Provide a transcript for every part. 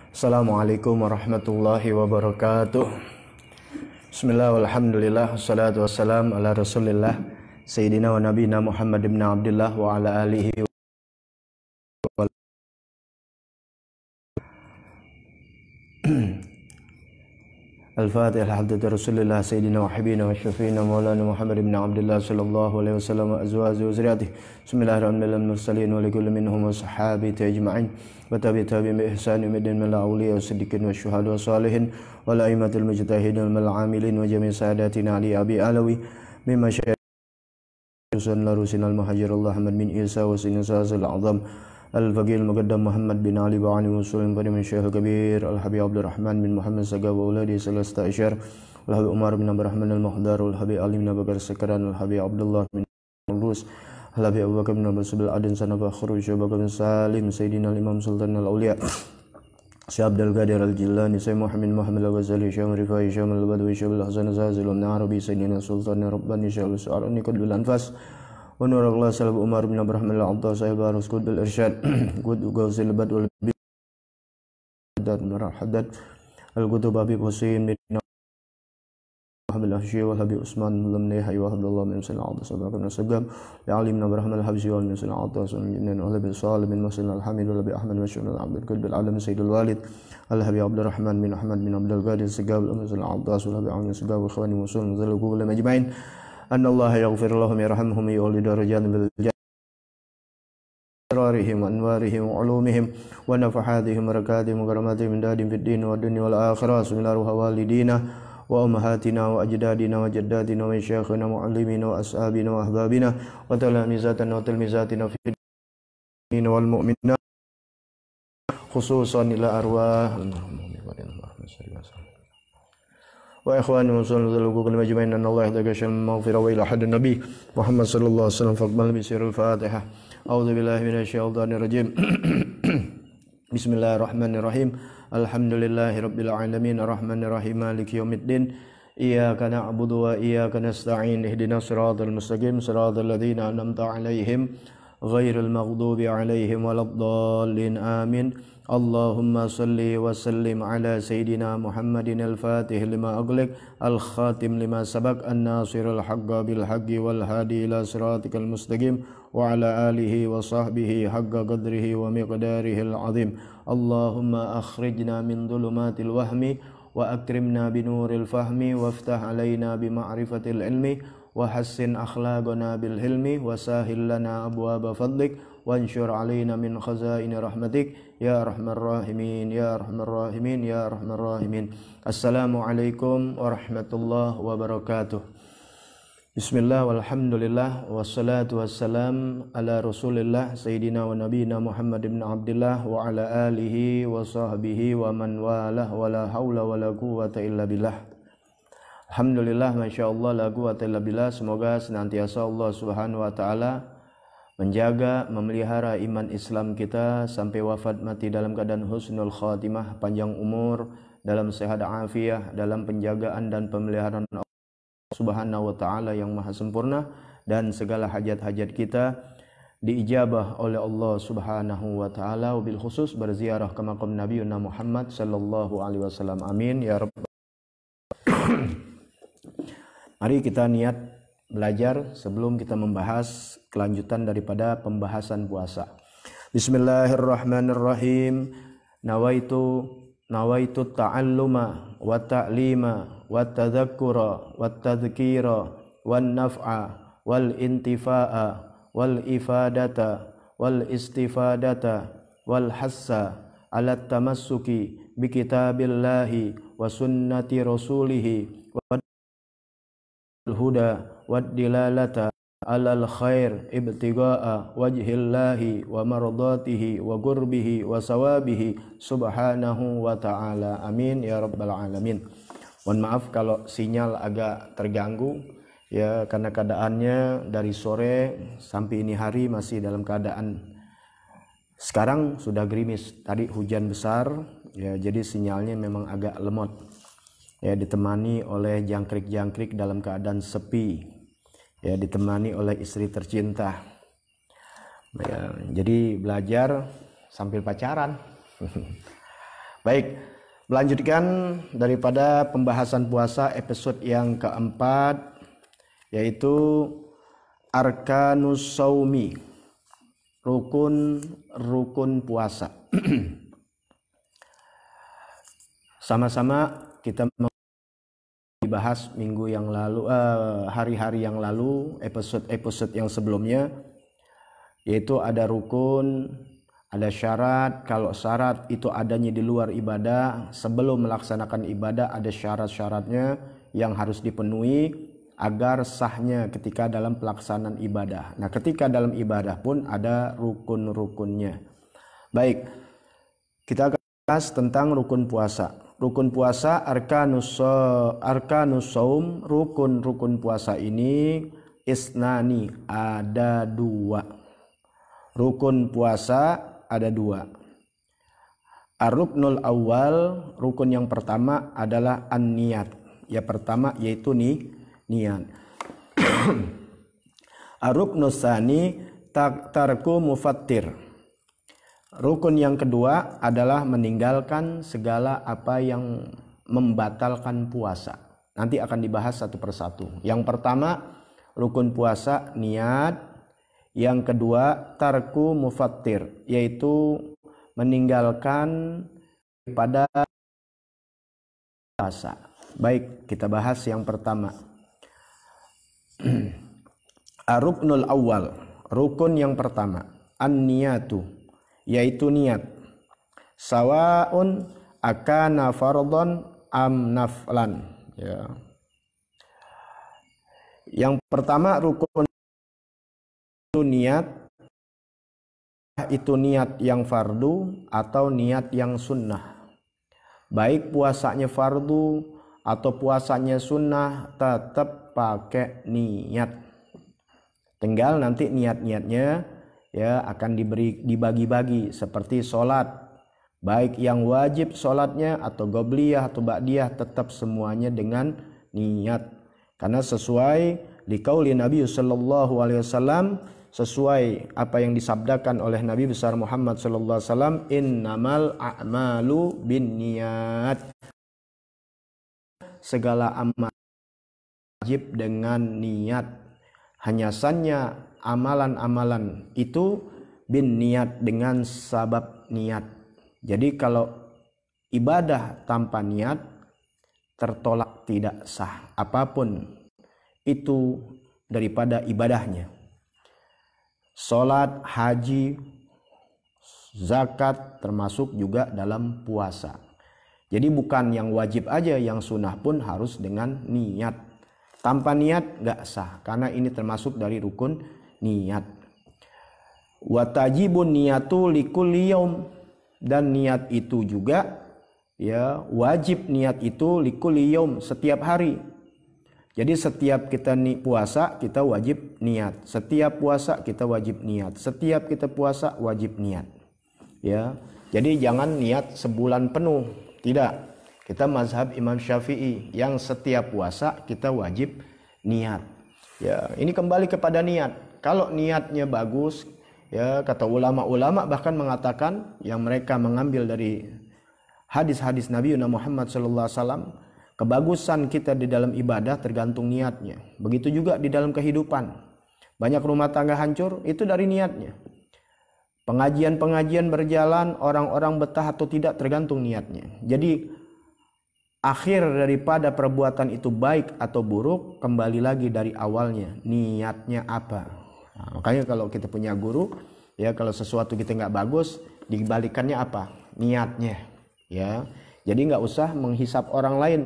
Assalamualaikum warahmatullahi wabarakatuh. Bismillah walhamdulillah wassalatu wassalam ala rasulillah Sayyidina wa nabina Muhammad ibn Abdullah wa ala alihi wa Al-Fatihah al-Hadrat Rasulullah Sayyidina wa habibina wa syafiina maulana Muhammad ibn Abdullah sallallahu alaihi wasallam wa azwajihi wa zurriyyatihi. Bismillahirrahmanirrahim. Mursalin wa likulli minhum wa sahabati ajma'in wa tabi'in bi ihsan min al-awliya wa siddiqin wa syuhada wa salihin wa la'immatil mujtahidin wal 'amilin wa jami' sadatina Ali Abi Alawi mimma syai'un larusin al-muhajirullah Ahmad bin Isa wa sinasazil azam Al-Faqih Al-Muqaddam Muhammad bin Ali Ba'ani Musulun Qadi min Syekh Al-Kabir Al-Habib Abdul Rahman bin Muhammad Sagab wa Uladi Salasta Isyar Al-Habib Umar bin Abdul Rahman Al-Muhdar Al-Habib Ali bin Abu Bakar Sekran Al-Habib Abdullah bin Al-Rus Al-Habib Abu Bakar bin Abu Subil Adin Sanabah Khuruj Abu Bakar bin Salim Sayyidina Al-Imam Sultan Al-Awliya Syekh Abdul Qadir Al-Jilani Syekh Muhammad Muhammad Al-Ghazali Syekh Rifai Syekh Al-Badawi Syekh Al-Hasan Al-Zazil Al-Arabi Sayyidina Sultan Rabbani Syekh Al-Su'arani Qadul Anfas wa nurullah sallallahu Umar bin Abraham al-Abdal sahib Ruskud bil Irsyad Qud Gawzil Bad wal Bidad Marhadat Al-Qutub Habib Husain bin Muhammad al-Ahsyi wal Habib Usman bin Nihai wa Abdullah bin Salam Sabaqan Sagab ya Ali bin Abraham al-Habsyi wal bin Salam Al-Jinnan wal Habib Salih bin Muslim al-Hamid wal Habib Ahmad wa Syu'un al-Abd Qud bil Alam Sayyidul Walid Al-Habib Abdul Rahman bin Ahmad bin Abdul Qadir Sagab al-Muslim al-Abdas wal Habib Ahmad Sagab wa ikhwani muslimin zalqu bil majma'in Anna Allah yaghfir lahum yarhamhum yu'li darajatan bil jararihim wa anwarihim wa ulumihim wa nafahatihim barakatihim wa karamatihim min dadim fid din wa dunya wal akhirah bismillahir walidina wa ummahatina wa ajdadina wa jaddatina wa syayikhina wa muallimina wa ashabina wa ahbabina wa talamizatina wa talmizatina fid din wal mu'minina khususan ila arwah wa ikhwani muslimin zalqu kal majma'in anna Allah yahdagashan maghfirah wa ila hadin nabi Muhammad sallallahu alaihi wasallam faqbal bi sirril fatihah a'udzu billahi minasyaitonir rajim bismillahirrahmanirrahim alhamdulillahi rabbil alamin arrahmanir rahim maliki yaumiddin iyyaka na'budu wa iyyaka nasta'in ihdinas siratal mustaqim siratal ladzina an'amta 'alaihim ghairil maghdubi 'alaihim waladdallin amin Allahumma salli wa sallim ala Sayyidina Muhammadin al-Fatih lima aghliq al-khatim lima sabaq an-nasirul haqqa bil haqqi wal hadi ila siratikal mustaqim wa ala alihi wa sahbihi haqqa qadrihi wa miqdarihi al-azim Allahumma akhrijna min dhulumatil wahmi wa akrimna binuril fahmi waftah alaina bima'rifatil ilmi wa hassin akhlaqana bil hilmi wa sahil lana abwaaba fadlik wansyur alaina min khazaini rahmatik ya arhamar rahimin ya arhamar rahimin ya arhamar rahimin. Assalamualaikum warahmatullahi wabarakatuh. Bismillah walhamdulillah wassalatu wassalam ala rasulillah sayyidina wa nabina Muhammad ibn Abdullah wa ala alihi wa sahbihi wa man walah wa la hawla wa la quwwata illa billah. Alhamdulillah, masyaallah, la quwwata illa billah. Semoga senantiasa Allah Subhanahu wa taala menjaga, memelihara iman Islam kita sampai wafat mati dalam keadaan husnul khatimah, panjang umur, dalam sehat afiah, dalam penjagaan dan pemeliharaan Allah Subhanahu wa taala yang maha sempurna, dan segala hajat-hajat kita diijabah oleh Allah Subhanahu wa taala, wabil khusus berziarah ke makam Nabiuna Muhammad sallallahu alaihi wasallam. Amin ya rabbal. Mari kita niat belajar sebelum kita membahas kelanjutan daripada pembahasan puasa. Bismillahirrahmanirrahim. Nawaitu ta'alluma wa ta'lima wa tadhakkura wa tadhkira wan naf'a wal intifa'a wal ifadata wal istifadata wal hassa ala tamassuki bi kitabillahi wa sunnati rasulihi wa huda wad dilalata alal khair ibtigaa wajhillahi wa mardatihi wa qurbihi wa sawabihi subhanahu wa ta'ala. Amin ya rabbal alamin. Mohon maaf kalau sinyal agak terganggu ya, karena keadaannya dari sore sampai ini hari masih dalam keadaan, sekarang sudah gerimis, tadi hujan besar ya, jadi sinyalnya memang agak lemot ya, ditemani oleh jangkrik-jangkrik dalam keadaan sepi ya, ditemani oleh istri tercinta ya, jadi belajar sambil pacaran Baik, melanjutkan daripada pembahasan puasa episode yang keempat, yaitu Arkanus Saumi, rukun puasa. Sama-sama kita dibahas minggu yang lalu, hari-hari yang lalu, episode yang sebelumnya, yaitu ada rukun, ada syarat. Kalau syarat itu adanya di luar ibadah, sebelum melaksanakan ibadah ada syarat-syaratnya yang harus dipenuhi agar sahnya ketika dalam pelaksanaan ibadah. Nah, ketika dalam ibadah pun ada rukun-rukunnya. Baik, kita akan bahas tentang rukun puasa. Rukun puasa, arkanus saum, rukun puasa ini isnani, ada dua. Rukun puasa ada dua. Ar-ruknul awal, rukun yang pertama adalah an-niyat. Yang pertama yaitu niat. Ar-ruknus tsani tarku mufattir. Rukun yang kedua adalah meninggalkan segala apa yang membatalkan puasa. Nanti akan dibahas satu persatu. Yang pertama, rukun puasa niat. Yang kedua, tarku mufattir, yaitu meninggalkan pada puasa. Baik, kita bahas yang pertama. Ar-ruknul awal, rukun yang pertama, an-niyatu, yaitu niat. Sawaun akana fardhon am naflan, ya. Yang pertama rukun itu niat, itu niat yang fardu atau niat yang sunnah. Baik puasanya fardu atau puasanya sunnah tetap pakai niat. Tinggal nanti niat-niatnya ya akan dibagi-bagi seperti sholat. Baik yang wajib sholatnya atau qobliyah atau ba'diyah tetap semuanya dengan niat. Karena sesuai liqauli Nabi sallallahu alaihi wasallam, sesuai apa yang disabdakan oleh Nabi besar Muhammad sallallahu alaihi wasallam, innamal a'malu binniyat. Segala amal wajib dengan niat. Hanya saja amalan-amalan itu bin niat, dengan sabab niat. Jadi kalau ibadah tanpa niat tertolak, tidak sah apapun itu daripada ibadahnya. Salat, haji, zakat termasuk juga dalam puasa. Jadi bukan yang wajib aja, yang sunnah pun harus dengan niat. Tanpa niat gak sah, karena ini termasuk dari rukun niat. Wa tajibun niyatu likulli yaum, dan niat itu juga ya wajib, niat itu likulli yaum, setiap hari. Jadi setiap kita puasa kita wajib niat. Setiap puasa kita wajib niat. Setiap kita puasa wajib niat. Ya. Jadi jangan niat sebulan penuh. Tidak. Kita mazhab Imam Syafi'i yang setiap puasa kita wajib niat. Ya, ini kembali kepada niat. Kalau niatnya bagus, ya kata ulama-ulama bahkan mengatakan yang mereka mengambil dari hadis-hadis Nabi Muhammad sallallahu alaihi wasallam, kebagusan kita di dalam ibadah tergantung niatnya. Begitu juga di dalam kehidupan. Banyak rumah tangga hancur itu dari niatnya. Pengajian-pengajian berjalan, orang-orang betah atau tidak tergantung niatnya. Jadi akhir daripada perbuatan itu baik atau buruk kembali lagi dari awalnya. Niatnya apa? Nah, makanya kalau kita punya guru, ya kalau sesuatu kita nggak bagus, dibalikannya apa? Niatnya. Ya, jadi nggak usah menghisap orang lain,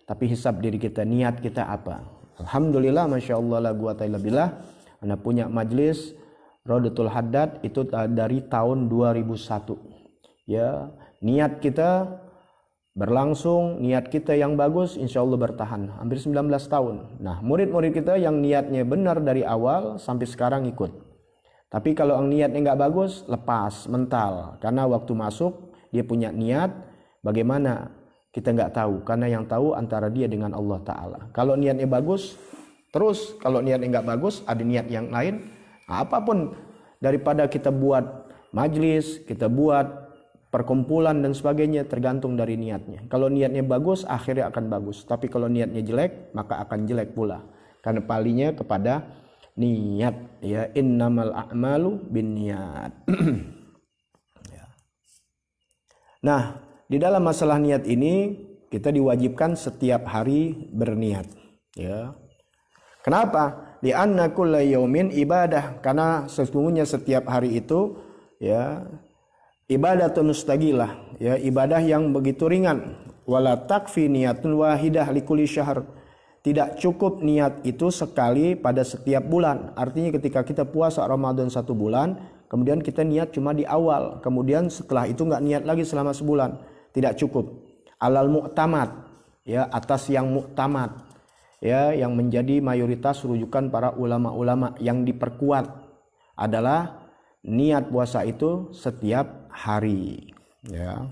tapi hisap diri kita, niat kita apa. Alhamdulillah, masya Allah, la quwata illa billah. Anda punya majlis Rodatul Haddad itu dari tahun 2001. Ya, niat kita berlangsung, niat kita yang bagus, insya Allah bertahan hampir 19 tahun. Nah, murid-murid kita yang niatnya benar dari awal sampai sekarang ikut. Tapi kalau yang niatnya nggak bagus, lepas, mental. Karena waktu masuk dia punya niat, bagaimana kita nggak tahu, karena yang tahu antara dia dengan Allah Ta'ala. Kalau niatnya bagus, terus kalau niatnya nggak bagus, ada niat yang lain. Nah, apapun daripada kita buat majlis, kita buat perkumpulan dan sebagainya tergantung dari niatnya. Kalau niatnya bagus, akhirnya akan bagus. Tapi kalau niatnya jelek, maka akan jelek pula. Karena palinya kepada niat, ya. Innamal a'malu binniyat. Ya. Nah, di dalam masalah niat ini kita diwajibkan setiap hari berniat, ya. Kenapa? Li'anna kulla yaumin ibadah, karena sesungguhnya setiap hari itu, ya, ibadatun mustaqilah, ya, ibadah yang begitu ringan. Wala takfi niyatun wahidah likulli syahr. Tidak cukup niat itu sekali pada setiap bulan. Artinya ketika kita puasa Ramadan 1 bulan, kemudian kita niat cuma di awal, kemudian setelah itu nggak niat lagi selama sebulan. Tidak cukup. Alal mu'tamad, ya, atas yang mu'tamad, ya, yang menjadi mayoritas rujukan para ulama-ulama, yang diperkuat adalah niat puasa itu setiap hari, ya.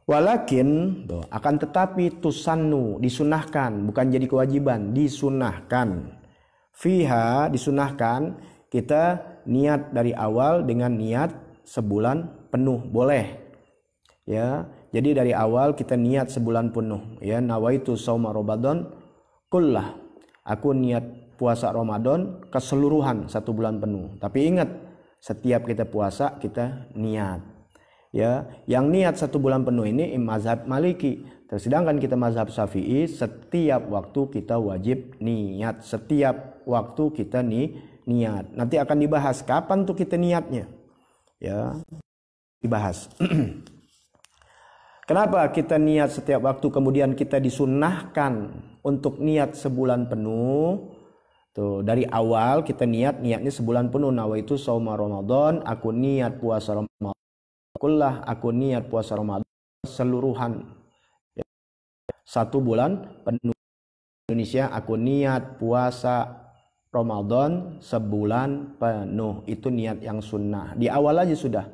Walakin akan tetapi tusannu, disunahkan, bukan jadi kewajiban, disunahkan. Fiha, disunahkan kita niat dari awal dengan niat sebulan penuh, boleh, ya. Jadi dari awal kita niat sebulan penuh, ya, nawaitu shauma Ramadan kullah, aku niat puasa Ramadan keseluruhan 1 bulan penuh. Tapi ingat, setiap kita puasa kita niat, ya. Yang niat 1 bulan penuh ini mazhab Maliki. Sedangkan kita mazhab Syafi'i, setiap waktu kita wajib niat, setiap waktu kita niat. Nanti akan dibahas kapan tuh kita niatnya, ya, dibahas. Kenapa kita niat setiap waktu, kemudian kita disunnahkan untuk niat sebulan penuh? Tuh, dari awal kita niatnya sebulan penuh. Nawaitu shauma Ramadan, aku niat puasa Ramadan kullah, aku niat puasa Ramadan seluruhan, ya, 1 bulan penuh. Indonesia, aku niat puasa Ramadan sebulan penuh. Itu niat yang sunnah. Di awal aja sudah.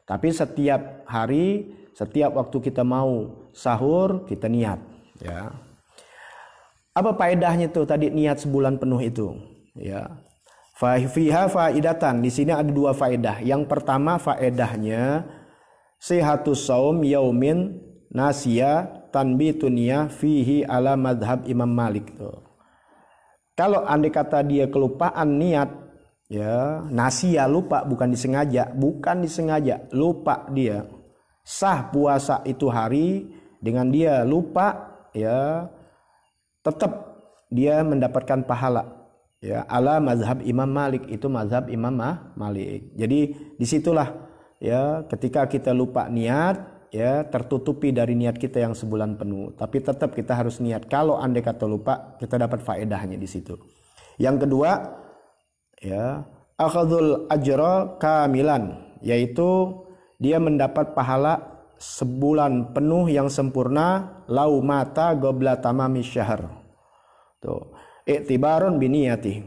Tapi setiap hari, setiap waktu kita mau sahur, kita niat, ya. Apa faedahnya tuh tadi niat sebulan penuh itu, ya? Fiha faidatan. Di sini ada 2 faedah. Yang pertama faedahnya sihatus saum yaumin nasiya tanbitunia fihi ala madhab Imam Malik tuh. Kalau andai kata dia kelupaan niat, ya, nasiya, lupa, bukan disengaja, lupa dia, sah puasa itu hari dengan dia lupa, ya, tetap dia mendapatkan pahala, ya, ala mazhab Imam Malik. Itu mazhab Imam Malik. Jadi disitulah, ya, ketika kita lupa niat, ya, tertutupi dari niat kita yang sebulan penuh. Tapi tetap kita harus niat. Kalau andai kata lupa, kita dapat faedahnya di situ. Yang kedua, ya, akhadul ajra kamilan, yaitu dia mendapat pahala sebulan penuh yang sempurna, lau mata gobla tamami syahr. Tuh, iktibarun biniyati.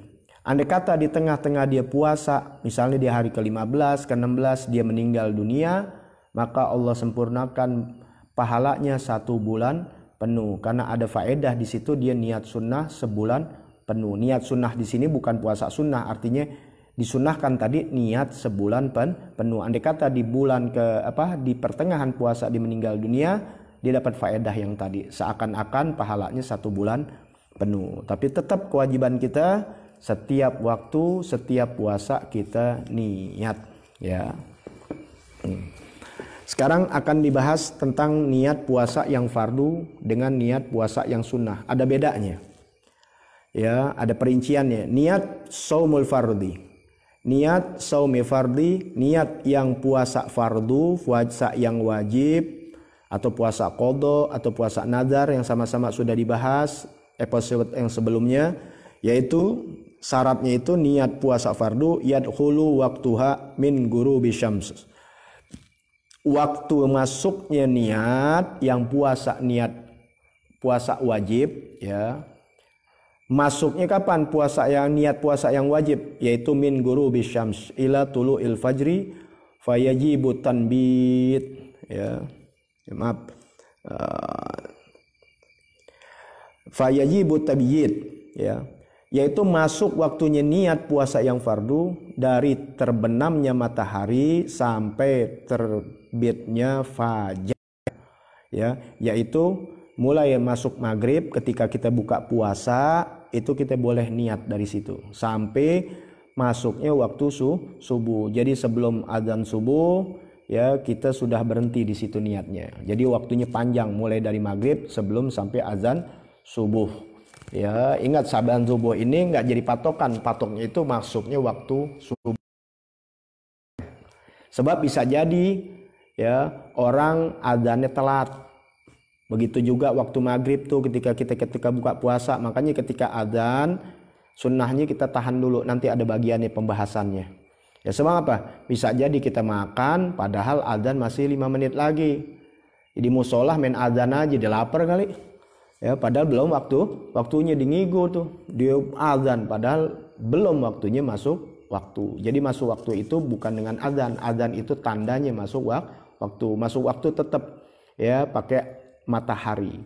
Andai kata di tengah-tengah dia puasa, misalnya di hari ke-15, ke-16 dia meninggal dunia, maka Allah sempurnakan pahalanya 1 bulan penuh. Karena ada faedah di situ, dia niat sunnah sebulan penuh. Niat sunnah di sini bukan puasa sunnah, artinya disunahkan tadi niat sebulan penuh. Andai kata di bulan di pertengahan puasa dia meninggal dunia, dia dapat faedah yang tadi, seakan-akan pahalanya 1 bulan penuh. Tapi tetap kewajiban kita setiap waktu, setiap puasa kita niat, ya. Sekarang akan dibahas tentang niat puasa yang fardu dengan niat puasa yang sunnah. Ada bedanya, ya, ada perinciannya. Niat shaumul fardi, niat shaumi fardi, niat yang puasa fardu, puasa yang wajib, atau puasa qadha atau puasa nazar yang sama-sama sudah dibahas episode yang sebelumnya, yaitu syaratnya itu niat puasa fardu yadkhulu waqtuha min ghurubi syams. Waktu masuknya niat yang puasa, niat puasa wajib, ya, masuknya kapan puasa yang niat puasa yang wajib, yaitu min ghurubi syams ila tulu'il fajri fayajibu tanbit, ya, maaf, fayajibu tabyid, ya, yaitu masuk waktunya niat puasa yang fardu dari terbenamnya matahari sampai terbitnya fajar, ya, yaitu mulai masuk maghrib ketika kita buka puasa itu kita boleh niat dari situ sampai masuknya waktu subuh. Jadi sebelum azan subuh ya kita sudah berhenti di situ niatnya. Jadi waktunya panjang mulai dari maghrib sebelum sampai azan subuh. Ya, ingat azan subuh ini nggak jadi patokan, patoknya itu masuknya waktu subuh. Sebab bisa jadi ya orang azannya telat. Begitu juga waktu maghrib tuh ketika buka puasa. Makanya ketika azan sunnahnya kita tahan dulu, nanti ada bagiannya pembahasannya. Ya sebab apa? Bisa jadi kita makan padahal azan masih 5 menit lagi. Jadi musolah main azan aja, dia lapar kali. Ya padahal belum waktunya di ngigo tuh. Dia azan padahal belum waktunya masuk waktu. Jadi masuk waktu itu bukan dengan azan. Azan itu tandanya masuk waktu. Masuk waktu tetap ya pakai matahari.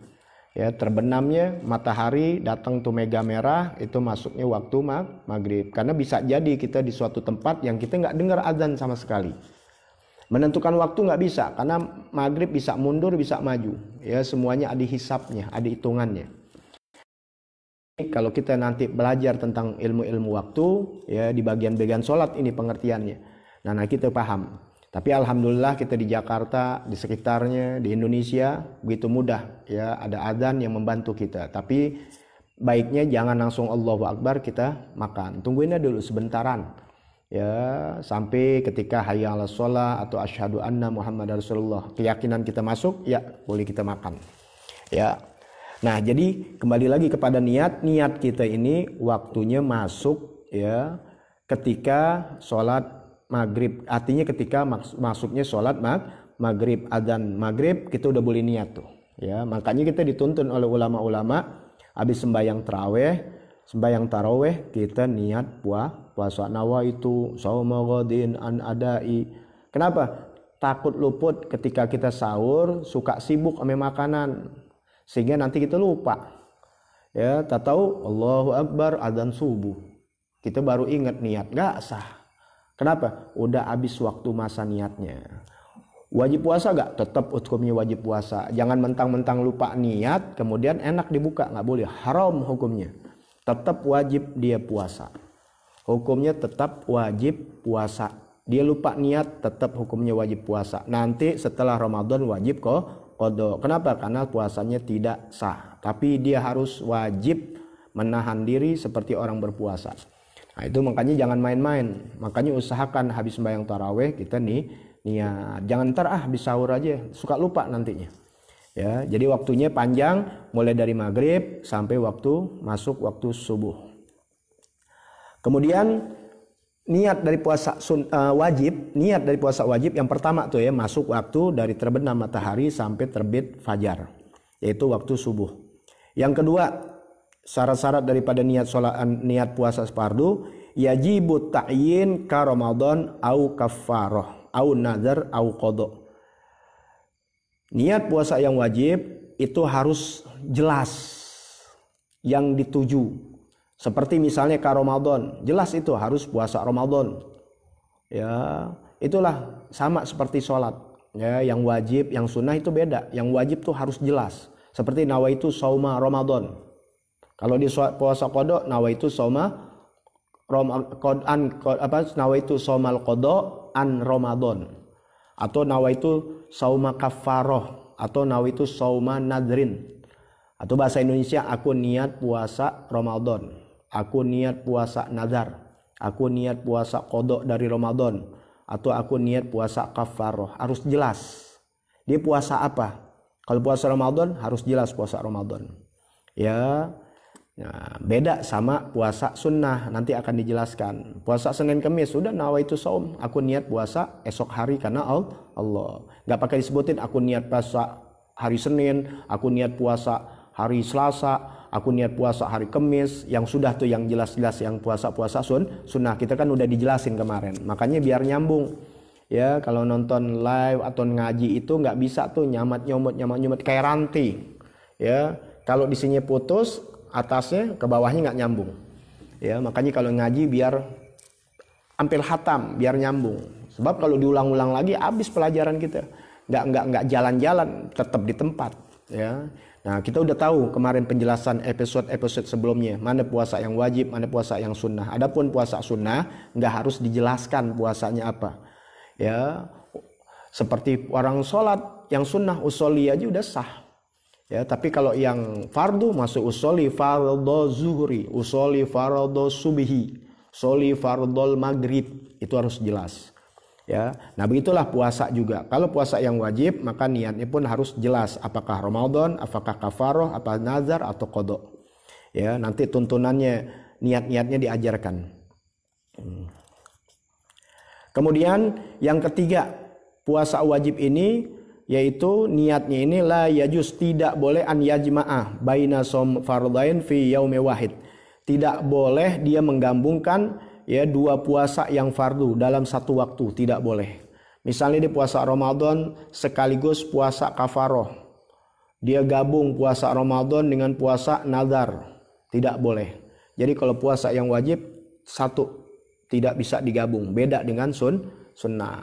Ya, terbenamnya matahari datang tuh mega merah itu masuknya waktu maghrib. Karena bisa jadi kita di suatu tempat yang kita nggak dengar azan sama sekali. Menentukan waktu nggak bisa karena maghrib bisa mundur bisa maju. Ya semuanya ada hisapnya, ada hitungannya. Kalau kita nanti belajar tentang ilmu-ilmu waktu ya di bagian-bagian sholat ini pengertiannya. Nah kita paham. Tapi alhamdulillah kita di Jakarta, di sekitarnya, di Indonesia begitu mudah ya ada adzan yang membantu kita. Tapi baiknya jangan langsung Allahu Akbar kita makan. Tungguin dulu sebentaran. Ya sampai ketika hayya 'alas shalah atau asyhadu anna Muhammadar Rasulullah keyakinan kita masuk ya boleh kita makan. Ya. Nah, jadi kembali lagi kepada niat kita ini waktunya masuk ya ketika sholat maghrib, artinya ketika masuknya sholat maghrib, adzan maghrib kita udah boleh niat tuh ya. Makanya kita dituntun oleh ulama-ulama habis sembahyang taraweh kita niat puasa nawaitu shauma ghadin an adai. Kenapa? Takut luput ketika kita sahur suka sibuk sama makanan sehingga nanti kita lupa ya. Tak tahu Allahu Akbar adzan subuh kita baru ingat niat, nggak sah. Kenapa? Udah habis waktu masa niatnya. Wajib puasa gak? Tetap hukumnya wajib puasa. Jangan mentang-mentang lupa niat kemudian enak dibuka, nggak boleh. Haram hukumnya. Tetap wajib dia puasa. Hukumnya tetap wajib puasa. Dia lupa niat tetap hukumnya wajib puasa. Nanti setelah Ramadan wajib qadha. Kenapa? Karena puasanya tidak sah. Tapi dia harus wajib menahan diri seperti orang berpuasa. Nah itu makanya jangan main-main. Makanya usahakan habis sembahyang taraweh kita niat. Jangan ntar habis sahur aja, suka lupa nantinya. Ya, jadi waktunya panjang mulai dari maghrib sampai masuk waktu subuh. Kemudian niat dari puasa wajib yang pertama tuh ya masuk waktu dari terbenam matahari sampai terbit fajar, yaitu waktu subuh. Yang kedua, syarat-syarat daripada niat puasa fardu yajibu ta'yin ka Ramadan au kafarah au nazar au qada. Niat puasa yang wajib itu harus jelas yang dituju. Seperti misalnya ka Ramadan, jelas itu harus puasa Ramadan. Ya, itulah sama seperti sholat. Ya, yang wajib, yang sunnah itu beda. Yang wajib tuh harus jelas. Seperti nawaitu shauma Ramadan. Kalau di puasa qada nawaitu shauma nawaitu shaumal qada an Ramadan, atau nawaitu shauma kafarah, atau nawaitu shauma nadrin, atau bahasa Indonesia aku niat puasa Ramadan, aku niat puasa nazar, aku niat puasa qada dari Ramadan, atau aku niat puasa kafarah. Harus jelas dia puasa apa. Kalau puasa Ramadan harus jelas puasa Ramadan ya. Nah, beda sama puasa sunnah, nanti akan dijelaskan. Puasa Senin Kamis sudah nawaitu shaum, aku niat puasa esok hari karena Allah. Nggak pakai disebutin aku niat puasa hari Senin, aku niat puasa hari Selasa, aku niat puasa hari Kamis. Yang sudah tuh yang jelas-jelas yang puasa-puasa sunnah kita kan udah dijelasin kemarin. Makanya biar nyambung. Ya, kalau nonton live atau ngaji itu nggak bisa tuh nyamat nyomot kayak ranting. Ya, kalau di sini putus atasnya ke bawahnya nggak nyambung ya. Makanya kalau ngaji biar hampir hatam biar nyambung Sebab kalau diulang-ulang lagi habis pelajaran kita. Nggak jalan-jalan, tetap di tempat. Ya. Nah, kita udah tahu kemarin penjelasan episode sebelumnya, mana puasa yang wajib, mana puasa yang sunnah. Adapun puasa sunnah nggak harus dijelaskan puasanya apa. Ya, seperti orang sholat yang sunnah usolli aja udah sah. Ya, tapi kalau yang fardu masuk usolli fardhu zuhri, usolli fardhu subhi, usolli fardhul maghrib, itu harus jelas. Ya, nah begitulah puasa juga. Kalau puasa yang wajib maka niatnya pun harus jelas. Apakah Ramadan, apakah kafaroh, apa nazar atau qada. Ya, nanti tuntunannya niat-niatnya diajarkan. Kemudian yang ketiga, puasa wajib ini yaitu niatnya ini la yajuz, tidak boleh an yajma'ah baina shaum fardhain fi yaumi wahid. Tidak boleh dia menggabungkan ya dua puasa yang fardu dalam satu waktu, tidak boleh. Misalnya di puasa Ramadan sekaligus puasa kafaroh, dia gabung puasa Ramadan dengan puasa nazar, tidak boleh. Jadi kalau puasa yang wajib satu, tidak bisa digabung, beda dengan sunnah.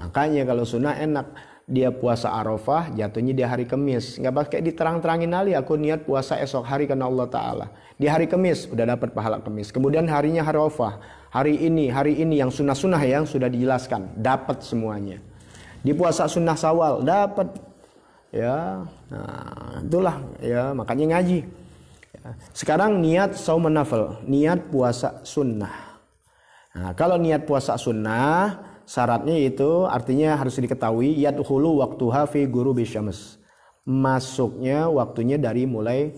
Makanya kalau sunnah enak, dia puasa Arafah jatuhnya di hari Kamis, nggak pakai diterang-terangin ali aku niat puasa esok hari karena Allah Ta'ala. Di hari Kamis udah dapat pahala Kamis. Kemudian harinya Arafah, hari ini yang sunnah-sunnah yang sudah dijelaskan, dapat semuanya. Di puasa sunnah Syawal dapat, ya. Nah, itulah ya, makanya ngaji. Ya. Sekarang niat shaum nafil, niat puasa sunnah. Nah, kalau niat puasa sunnah syaratnya itu artinya harus diketahui yadkhulu waqtuha fi ghurubi syams. Masuknya waktunya dari mulai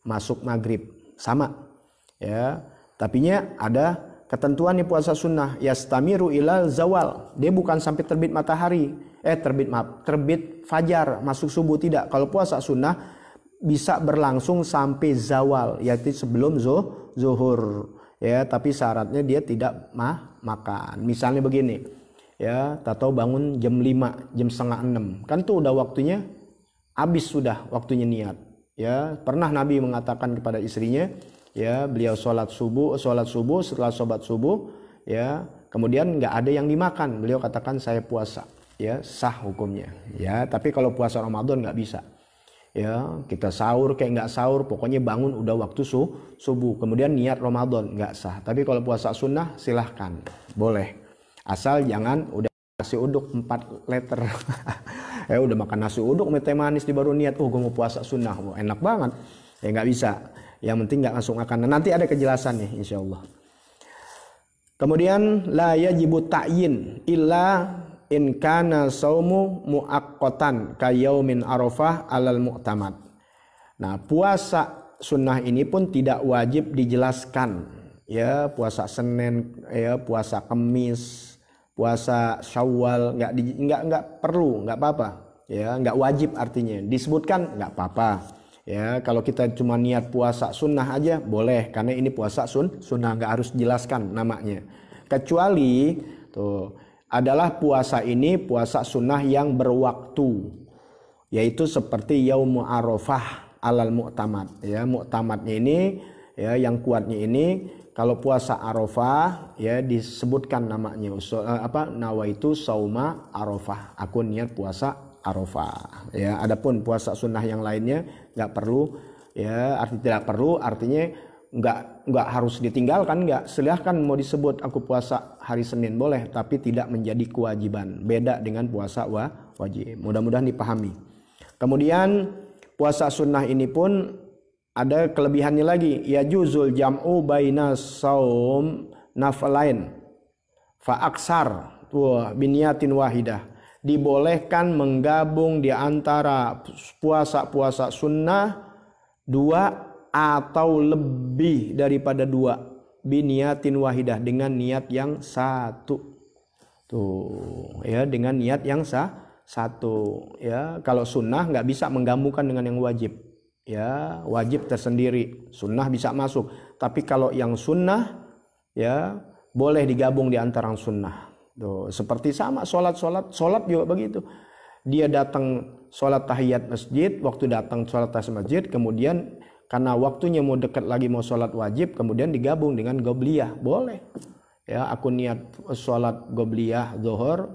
masuk maghrib, sama. Ya, tapinya ada ketentuan di puasa sunnah, yastamiru ilal zawal. Dia bukan sampai terbit matahari, terbit fajar, masuk subuh, tidak. Kalau puasa sunnah bisa berlangsung sampai zawal, yaitu sebelum zuhur. Ya, tapi syaratnya dia tidak makan. Misalnya begini, ya, tahu bangun jam 5, jam setengah 6, kan tuh udah waktunya habis, sudah waktunya niat. Ya, pernah Nabi mengatakan kepada istrinya, ya, beliau sholat subuh setelah sholat subuh, ya, kemudian nggak ada yang dimakan, beliau katakan saya puasa, ya, sah hukumnya. Ya, tapi kalau puasa Ramadan nggak bisa. Ya, kita sahur kayak nggak sahur, pokoknya bangun udah waktu subuh, kemudian niat Ramadan, nggak sah. Tapi kalau puasa sunnah silahkan, boleh, asal jangan udah nasi uduk 4 liter. Ya udah makan nasi uduk sama teh manis di baru niat, gue mau puasa sunnah, enak banget. Ya nggak bisa. Yang penting nggak langsung makan. Nanti ada kejelasannya insya Allah. Kemudian la yajibu ta'yin illa in kana saumu muaqqatan kayaumin arafah alal mu'tamad. Nah, puasa sunnah ini pun tidak wajib dijelaskan. Ya, puasa Senin, ya, puasa Kamis, puasa Syawal, nggak perlu, nggak apa-apa. Ya, nggak wajib artinya. Disebutkan nggak apa-apa. Ya, kalau kita cuma niat puasa sunnah aja boleh, karena ini puasa sunnah, nggak harus jelaskan namanya. Kecuali tuh adalah puasa ini puasa sunnah yang berwaktu, yaitu seperti yaum Arafah alal mu'tamad. Ya, mu'tamadnya ini, ya, yang kuatnya ini kalau puasa Arafah, ya, disebutkan namanya nawaitu sauma Arafah, aku niat puasa Arafah. Ya, adapun puasa sunnah yang lainnya nggak perlu, ya, arti tidak perlu artinya nggak harus ditinggalkan, nggak, silahkan mau disebut aku puasa hari Senin boleh, tapi tidak menjadi kewajiban, beda dengan puasa wajib. Mudah-mudahan dipahami. Kemudian puasa sunnah ini pun ada kelebihannya lagi, ya juzul jam'u baina saum naflain fa aksar biniyatin wahidah. Dibolehkan menggabung di antara puasa-puasa sunnah 2 atau lebih daripada 2 biniyatin wahidah, dengan niat yang satu. Tuh, ya, dengan niat yang satu. Ya, kalau sunnah nggak bisa menggabungkan dengan yang wajib. Ya, wajib tersendiri, sunnah bisa masuk. Tapi kalau yang sunnah, ya, boleh digabung di antara sunnah. Tuh, seperti sama sholat juga begitu. Dia datang sholat tahiyat masjid, waktu datang sholat tahiyat masjid, kemudian karena waktunya mau dekat lagi mau sholat wajib, kemudian digabung dengan gobliyah, boleh. Ya, aku niat sholat gobliyah zuhur,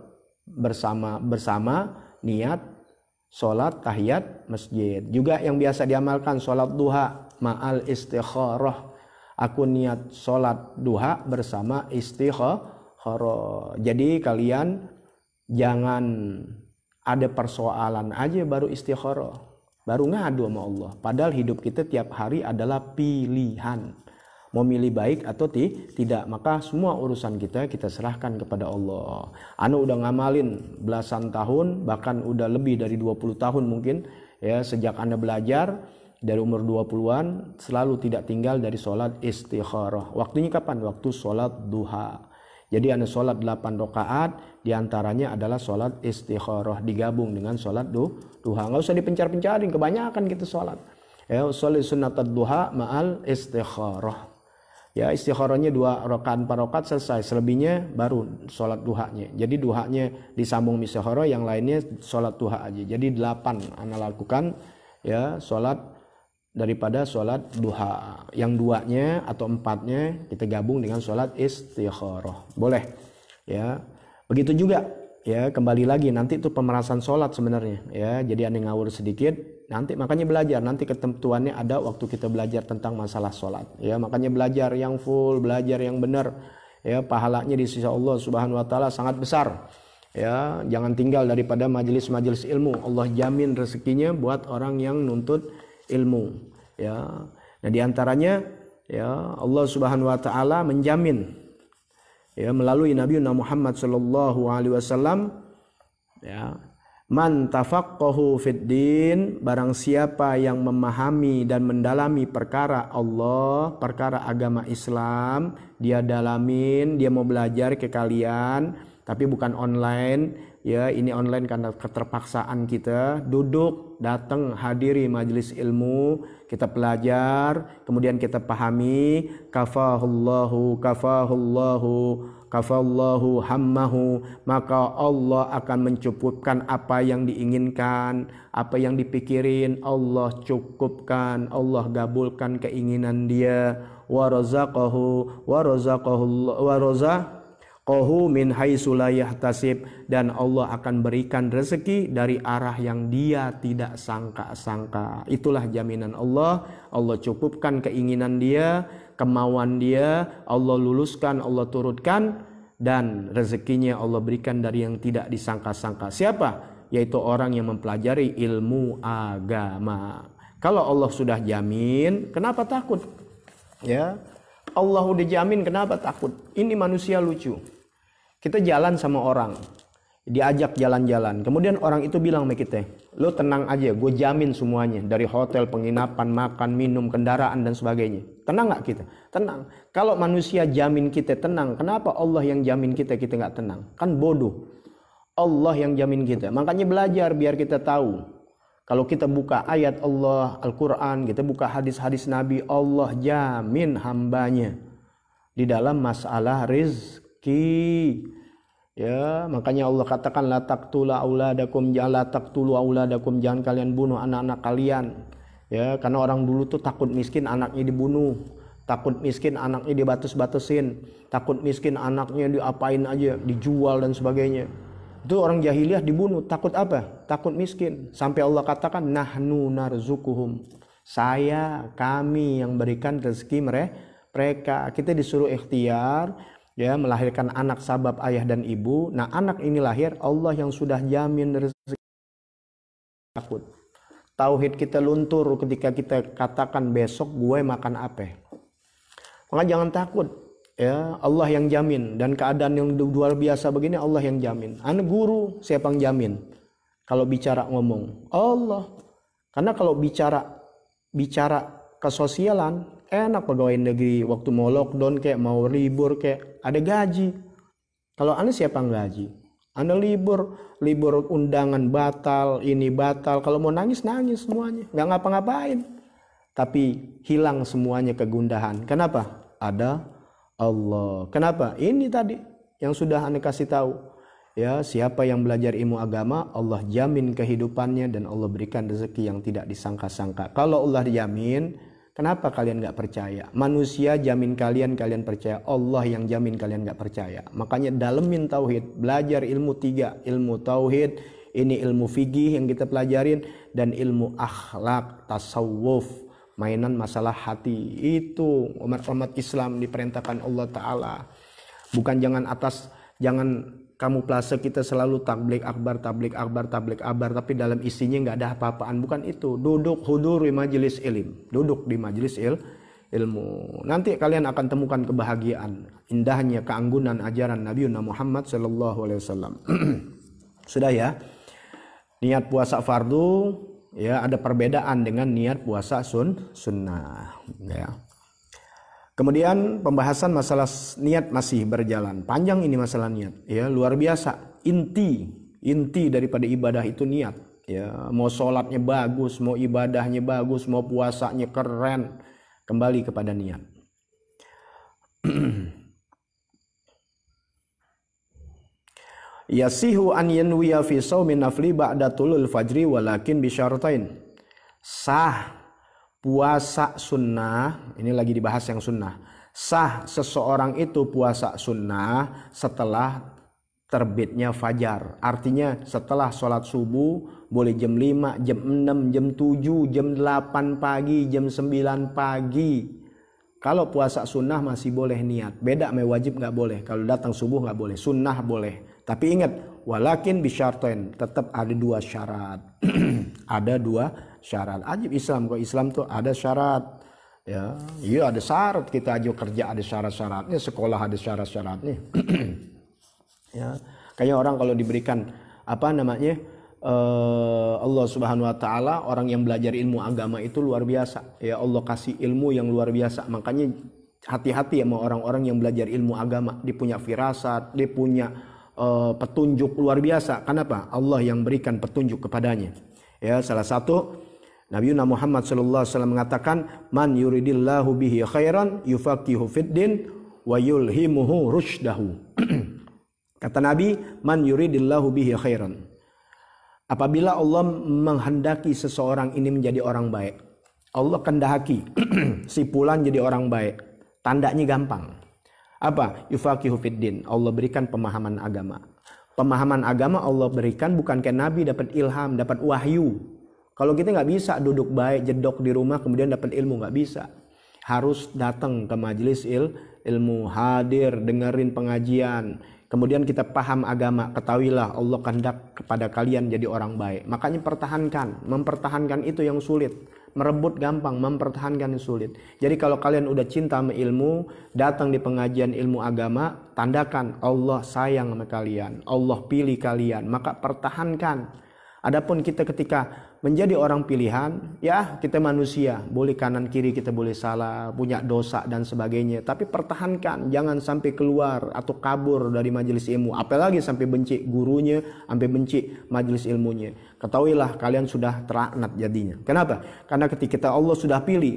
bersama niat sholat tahiyat masjid. Juga yang biasa diamalkan sholat duha ma'al istikharah. Aku niat sholat duha bersama istikharah. Jadi kalian jangan ada persoalan aja baru istikharah, baru ngadu sama Allah. Padahal hidup kita tiap hari adalah pilihan. Mau milih baik atau tidak, maka semua urusan kita serahkan kepada Allah. Anu udah ngamalin belasan tahun, bahkan udah lebih dari 20 tahun mungkin ya, sejak Anda belajar dari umur 20-an selalu tidak tinggal dari sholat istikharah. Waktunya kapan? Waktu sholat duha. Jadi Anda sholat 8 rakaat, diantaranya adalah sholat istikharah digabung dengan sholat duha. Nggak usah dipencar-pencarin, kebanyakan kita sholat. Ya, sholat sunat duha ma'al istikharah. Ya, istikharahnya 2 rakaat 4 rakaat selesai, selebihnya baru sholat duhanya. Jadi duhanya disambung istikharah, yang lainnya sholat duha aja. Jadi 8 Anda lakukan ya sholat daripada sholat duha. Yang 2-nya atau 4-nya kita gabung dengan sholat istikharah. Boleh ya. Begitu juga ya, kembali lagi nanti itu pemerasan sholat sebenarnya ya. Jadi Anda ngawur sedikit, nanti makanya belajar, nanti ketentuannya ada waktu kita belajar tentang masalah sholat ya. Makanya belajar yang full, belajar yang benar ya, pahalanya di sisi Allah Subhanahu wa taala sangat besar ya. Jangan tinggal daripada majelis-majelis ilmu. Allah jamin rezekinya buat orang yang nuntut ilmu ya. Nah diantaranya ya, Allah Subhanahu wa taala menjamin ya melalui Nabi Muhammad sallallahu alaihi wasallam ya, man tafaqqahu fid din, barang siapa yang memahami dan mendalami perkara Allah, perkara agama Islam, dia dalamin, dia mau belajar ke kalian, tapi bukan online ya. Ini online karena keterpaksaan kita, duduk, datang, hadiri majelis ilmu, kita belajar, kemudian kita pahami, kafahullahu hammahu, maka Allah akan mencukupkan apa yang diinginkan, apa yang dipikirin, Allah cukupkan, Allah gabulkan keinginan dia, warazaqahu min haitsu la yahtasib, dan Allah akan berikan rezeki dari arah yang dia tidak sangka-sangka. Itulah jaminan Allah. Allah cukupkan keinginan dia, kemauan dia, Allah luluskan, Allah turutkan, dan rezekinya Allah berikan dari yang tidak disangka-sangka. Siapa? Yaitu orang yang mempelajari ilmu agama. Kalau Allah sudah jamin, kenapa takut? Ya, Allah udah jamin, kenapa takut? Ini manusia lucu. Kita jalan sama orang, diajak jalan-jalan, kemudian orang itu bilang sama kita, lo tenang aja, gue jamin semuanya, dari hotel, penginapan, makan, minum, kendaraan dan sebagainya. Tenang nggak kita? Tenang. Kalau manusia jamin kita tenang, kenapa Allah yang jamin kita nggak tenang? Kan bodoh. Allah yang jamin kita. Makanya belajar biar kita tahu. Kalau kita buka ayat Allah, Al-Quran, kita buka hadis-hadis Nabi, Allah jamin hambanya di dalam masalah rizki. Ya, makanya Allah katakan la taqtulu auladakum, jangan kalian bunuh anak-anak kalian. Ya, karena orang dulu tuh takut miskin anaknya dibunuh, takut miskin anaknya dibatas-batasin, takut miskin anaknya diapain aja, dijual dan sebagainya. Itu orang jahiliyah dibunuh, takut apa? Takut miskin. Sampai Allah katakan nahnu narzukuhum, kami yang berikan rezeki mereka. Kita disuruh ikhtiar ya, melahirkan anak sabab ayah dan ibu. Nah, anak ini lahir, Allah yang sudah jamin rezeki. Takut. Tauhid kita luntur ketika kita katakan besok gue makan apa. Maka jangan takut. Ya, Allah yang jamin, dan keadaan yang luar biasa begini Allah yang jamin. Anak guru, siapa yang jamin? Kalau bicara ngomong, Allah. Karena kalau bicara kesosialan, enak pegawai negeri waktu mau lockdown kayak mau libur kayak ada gaji. Kalau Anda siapa yang gaji? Anda libur undangan batal, ini batal. Kalau mau nangis semuanya, nggak ngapa-ngapain. Tapi hilang semuanya kegundahan. Kenapa? Ada Allah. Kenapa? Ini tadi yang sudah Anda kasih tahu. Ya, siapa yang belajar ilmu agama, Allah jamin kehidupannya dan Allah berikan rezeki yang tidak disangka-sangka. Kalau Allah jamin, Kenapa kalian nggak percaya? Manusia jamin kalian, kalian percaya. Allah yang jamin kalian nggak percaya. Makanya dalemin tauhid, belajar ilmu 3, ilmu tauhid, ini ilmu fikih yang kita pelajarin, dan ilmu akhlak, tasawuf, mainan masalah hati. Itu umat Islam diperintahkan Allah Ta'ala. Bukan jangan kamuflase kita selalu tablik akbar, tapi dalam isinya nggak ada apa-apaan. Bukan itu. Duduk hudur di majelis ilmu, duduk di majelis ilmu. Nanti kalian akan temukan kebahagiaan, indahnya keanggunan ajaran Nabi Muhammad SAW. Sudah ya. Niat puasa fardu ya ada perbedaan dengan niat puasa sunnah ya. Kemudian pembahasan masalah niat masih berjalan. Panjang ini masalah niat ya, luar biasa. Inti daripada ibadah itu niat ya. Mau sholatnya bagus, mau ibadahnya bagus, mau puasanya keren, kembali kepada niat. Yasihu an yanwiya fi shaumin nafli ba'da tulul fajri walakin bi syaratain. Sah puasa sunnah, ini lagi dibahas yang sunnah. Sah seseorang itu puasa sunnah setelah terbitnya fajar. Artinya setelah sholat subuh, boleh jam 5, jam 6, jam 7, jam 8 pagi, jam 9 pagi. Kalau puasa sunnah masih boleh niat. Beda sama wajib nggak boleh. Kalau datang subuh nggak boleh. Sunnah boleh. Tapi ingat, walakin bisyartain, tetap ada 2 syarat. Ada 2 syarat. Ajib Islam, kok Islam tuh ada syarat. Ya, iya ada syarat. Kita aja kerja ada syarat-syaratnya, sekolah ada syarat-syaratnya. Ya, kayak orang kalau diberikan Allah Subhanahu wa taala, orang yang belajar ilmu agama itu luar biasa. Ya, Allah kasih ilmu yang luar biasa. Makanya hati-hati sama orang-orang yang belajar ilmu agama. Dia punya firasat, dia punya petunjuk luar biasa. Kenapa? Allah yang berikan petunjuk kepadanya. Ya, salah satu Nabi Muhammad sallallahu alaihi wasallam mengatakan, "Man yuridillahu bihi khairan yufaqihu fiddin wa yulhimuhu rusydahu." Kata Nabi, "Man yuridillahu bihi khairan." Apabila Allah menghendaki seseorang ini menjadi orang baik, Allah kehendaki si fulan jadi orang baik. Tandanya gampang. Apa? Yufaqihu fiddin. Allah berikan pemahaman agama. Pemahaman agama Allah berikan bukan kayak Nabi dapat ilham, dapat wahyu. Kalau kita nggak bisa duduk baik, jedok di rumah kemudian dapat ilmu, nggak bisa. Harus datang ke majelis ilmu, hadir, dengerin pengajian. Kemudian kita paham agama, ketahuilah Allah kehendak kepada kalian jadi orang baik. Makanya mempertahankan itu yang sulit. Merebut gampang, mempertahankan sulit. Jadi kalau kalian udah cinta sama ilmu, datang di pengajian ilmu agama, tandakan Allah sayang sama kalian, Allah pilih kalian, maka pertahankan. Adapun kita ketika menjadi orang pilihan, ya kita manusia, boleh kanan kiri kita boleh salah, punya dosa dan sebagainya. Tapi pertahankan, jangan sampai keluar atau kabur dari majelis ilmu. Apalagi sampai benci gurunya, sampai benci majelis ilmunya. Ketahuilah kalian sudah terlaknat jadinya. Kenapa? Karena ketika Allah sudah pilih,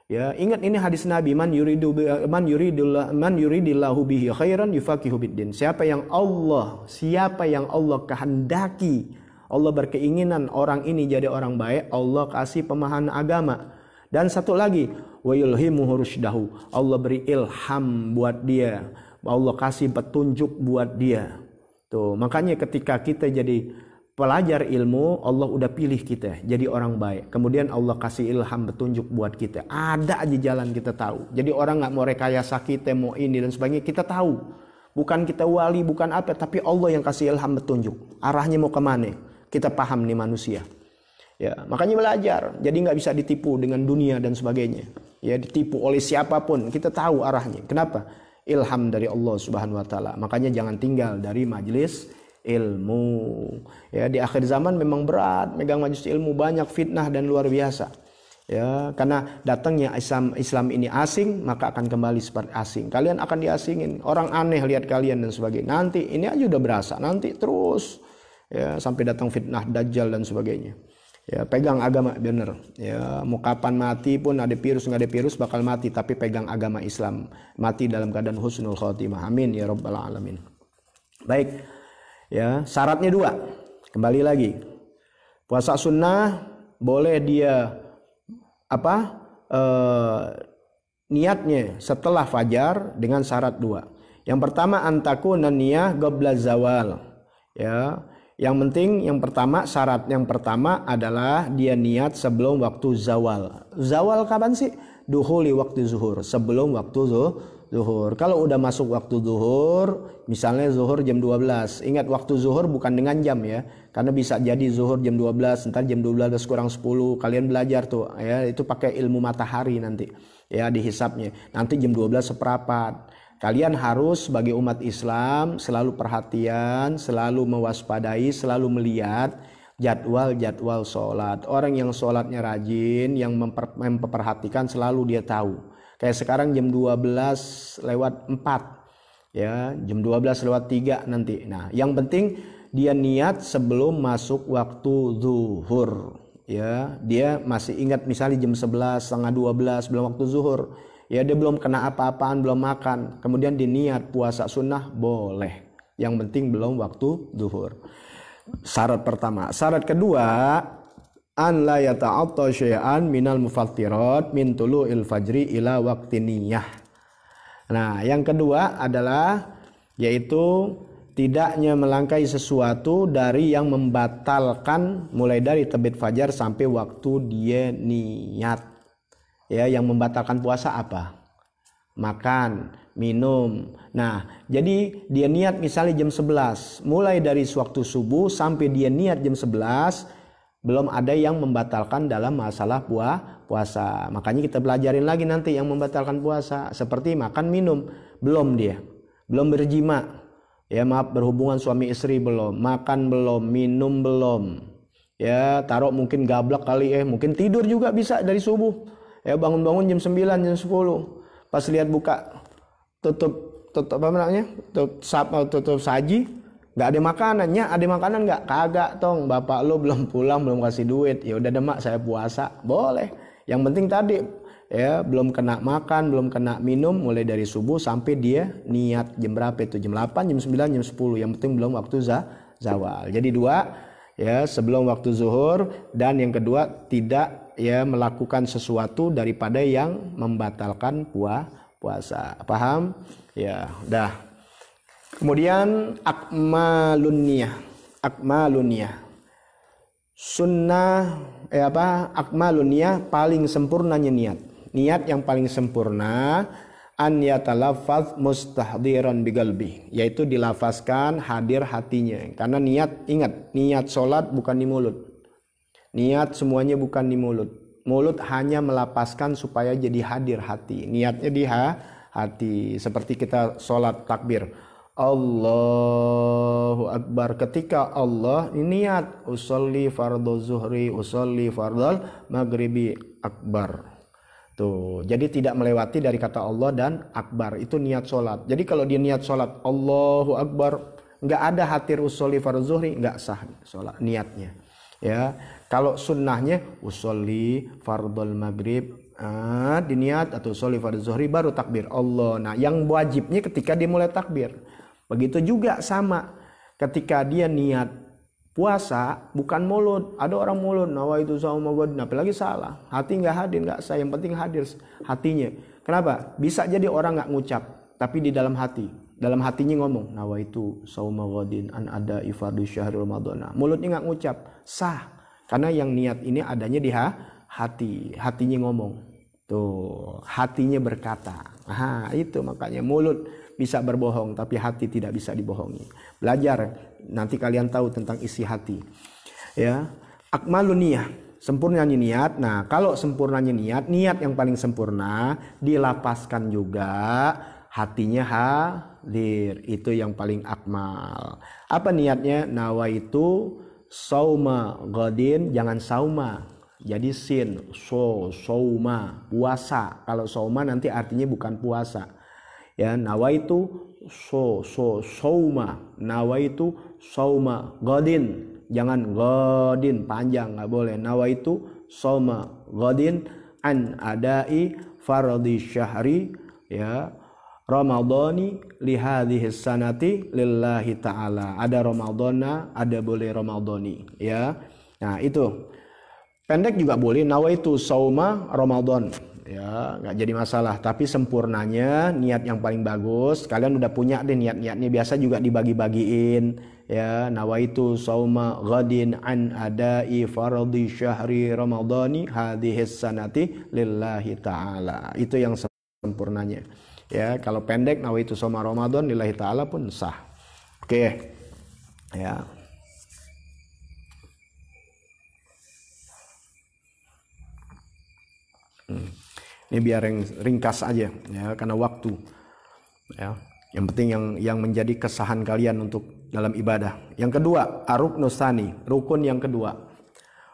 ya ingat ini hadis Nabi, man yuridillahu bihi khairan yufaqihu biddin. Siapa yang Allah kehendaki, Allah berkeinginan orang ini jadi orang baik, Allah kasih pemahaman agama. Dan satu lagi, wa yulhimuhu rusydahu. Allah beri ilham buat dia. Allah kasih petunjuk buat dia. Tuh, makanya ketika kita jadi pelajar ilmu, Allah udah pilih kita jadi orang baik. Kemudian Allah kasih ilham petunjuk buat kita. Ada aja jalan kita tahu. Jadi orang nggak mau rekayasa kita, mau ini dan sebagainya, kita tahu. Bukan kita wali, bukan apa, tapi Allah yang kasih ilham petunjuk. Arahnya mau kemana? Kita paham nih manusia. Ya, makanya belajar. Jadi nggak bisa ditipu dengan dunia dan sebagainya. Ya, ditipu oleh siapapun. Kita tahu arahnya. Kenapa? Ilham dari Allah Subhanahu wa taala. Makanya jangan tinggal dari majelis ilmu. Ya, di akhir zaman memang berat megang majelis ilmu, banyak fitnah dan luar biasa. Ya, karena datangnya Islam ini asing, maka akan kembali seperti asing. Kalian akan diasingin. Orang aneh lihat kalian dan sebagainya. Nanti ini aja udah berasa. Nanti terus ya sampai datang fitnah dajjal dan sebagainya. Ya, pegang agama bener. Ya, mau kapan mati pun ada virus nggak ada virus bakal mati, tapi pegang agama Islam, mati dalam keadaan husnul khotimah. Amin ya rabbal alamin. Baik. Ya, syaratnya 2. Kembali lagi. Puasa sunnah boleh dia niatnya setelah fajar dengan syarat 2. Yang pertama antakuna niyah qabla zawal. Ya. Yang penting syarat yang pertama adalah dia niat sebelum waktu zawal. Zawal kapan sih? Duhuli waktu zuhur, sebelum waktu zuhur. Kalau udah masuk waktu zuhur, misalnya zuhur jam 12. Ingat waktu zuhur bukan dengan jam ya. Karena bisa jadi zuhur jam 12, ntar jam 12 kurang 10. Kalian belajar tuh ya, itu pakai ilmu matahari nanti. Ya dihisapnya. Nanti jam 12 seperempat. Kalian harus sebagai umat Islam selalu perhatian, selalu mewaspadai, selalu melihat jadwal-jadwal sholat. Orang yang sholatnya rajin, yang memperhatikan selalu dia tahu. Kayak sekarang jam 12 lewat 4. Ya, jam 12 lewat 3 nanti. Nah, yang penting dia niat sebelum masuk waktu zuhur. Ya, dia masih ingat misalnya jam 11, setengah 12 belum waktu zuhur. Ya dia belum kena apa-apaan, belum makan. Kemudian diniat puasa sunnah boleh. Yang penting belum waktu zuhur. Syarat pertama. Syarat kedua, an la yata'atta syai'an minal mufattirat min tulu'il fajri ila waqti niyah. Nah, yang kedua adalah yaitu tidaknya melangkahi sesuatu dari yang membatalkan mulai dari terbit fajar sampai waktu dia niat. Ya, yang membatalkan puasa apa? Makan, minum. Nah, jadi dia niat misalnya jam 11, mulai dari waktu subuh sampai dia niat jam 11, belum ada yang membatalkan dalam masalah puasa. Makanya kita belajarin lagi nanti yang membatalkan puasa, seperti makan, minum. Belum dia. Belum berjima. Ya, maaf, berhubungan suami istri belum, makan belum, minum belum. Ya, taruh mungkin gablak kali mungkin tidur juga bisa dari subuh. Ya bangun-bangun jam 9, jam 10. Pas lihat buka tutup apa namanya? Tutup saji, enggak ada makanannya, ada makanan enggak? Kagak, tong. Bapak lo belum pulang, belum kasih duit. Ya udah deh, Mak, saya puasa. Boleh. Yang penting tadi ya belum kena makan, belum kena minum mulai dari subuh sampai dia niat jam berapa itu? Jam 8, jam 9, jam 10. Yang penting belum waktu zawal. Jadi 2 ya sebelum waktu zuhur, dan yang kedua tidak ya melakukan sesuatu daripada yang membatalkan puasa. Paham? Ya, dah. Kemudian akmalun niyah. Sunnah akmalun niyah, paling sempurnanya niat. Niat yang paling sempurna an yatalaffaz mustahdiran biqalbi, yaitu dilafazkan hadir hatinya. Karena ingat, niat salat bukan di mulut. Niat semuanya bukan di mulut. Mulut hanya melapaskan supaya jadi hadir hati. Niatnya di hati. Seperti kita sholat takbir. Allahu Akbar. Ketika Allah niat. Usolli fardhu zuhri, usolli fardhu maghribi akbar. Tuh. Jadi tidak melewati dari kata Allah dan akbar. Itu niat sholat. Jadi kalau dia niat sholat Allahu Akbar, nggak ada hatir usolli fardhu zuhri, nggak sah sholat niatnya. Ya, kalau sunnahnya usolli fardhul maghrib diniat atau usolli fardhu zuhri baru takbir Allah. Nah, yang wajibnya ketika dia mulai takbir. Begitu juga sama ketika dia niat puasa bukan mulut. Ada orang mulut nawaitu shauma ghadin, apalagi salah. Hati nggak hadir, nggak sah. Yang penting hadir hatinya. Kenapa? Bisa jadi orang nggak ngucap tapi di dalam hati. Dalam hatinya ngomong nawaitu shauma ghadin an ada ifardhu syahr ramadhana. Mulutnya nggak ngucap, sah. Karena yang niat ini adanya di hati. Hatinya ngomong. Tuh, hatinya berkata. Nah, itu makanya mulut bisa berbohong tapi hati tidak bisa dibohongi. Belajar, nanti kalian tahu tentang isi hati. Ya, akmalun niyah, sempurnanya niat. Nah, kalau sempurnanya niat yang paling sempurna dilapaskan juga hatinya hadir, itu yang paling akmal. Apa niatnya? Nawaitu sauma ghadin, jangan sauma. Jadi sin, sauma, puasa. Kalau sauma nanti artinya bukan puasa. Ya, nawaitu sauma, nawaitu sauma ghadin. Jangan ghadin panjang, enggak boleh. Nawaitu sauma ghadin an adai fardhi syahri ya Ramadhani li hadhihi sanati lillahi ta'ala. Ada Ramadhana, ada boleh Ramadhani ya. Nah, itu. Pendek juga boleh nawaitu sauma Ramadan ya nggak jadi masalah. Tapi sempurnanya niat yang paling bagus. Kalian udah punya deh niat-niatnya, biasa juga dibagi-bagiin ya. Nawaitu sauma ghadin an adai fardhi syahri ramadhani hadhihi sanati lillahi ta'ala. Itu yang sempurnanya ya. Kalau pendek nawaitu sauma ramadan lillahi ta'ala pun sah. Oke ya. Ini biar yang ringkas aja ya, karena waktu ya. Yang penting yang menjadi kesahan kalian untuk dalam ibadah. Yang kedua, ar-ruknus tsani, rukun yang kedua.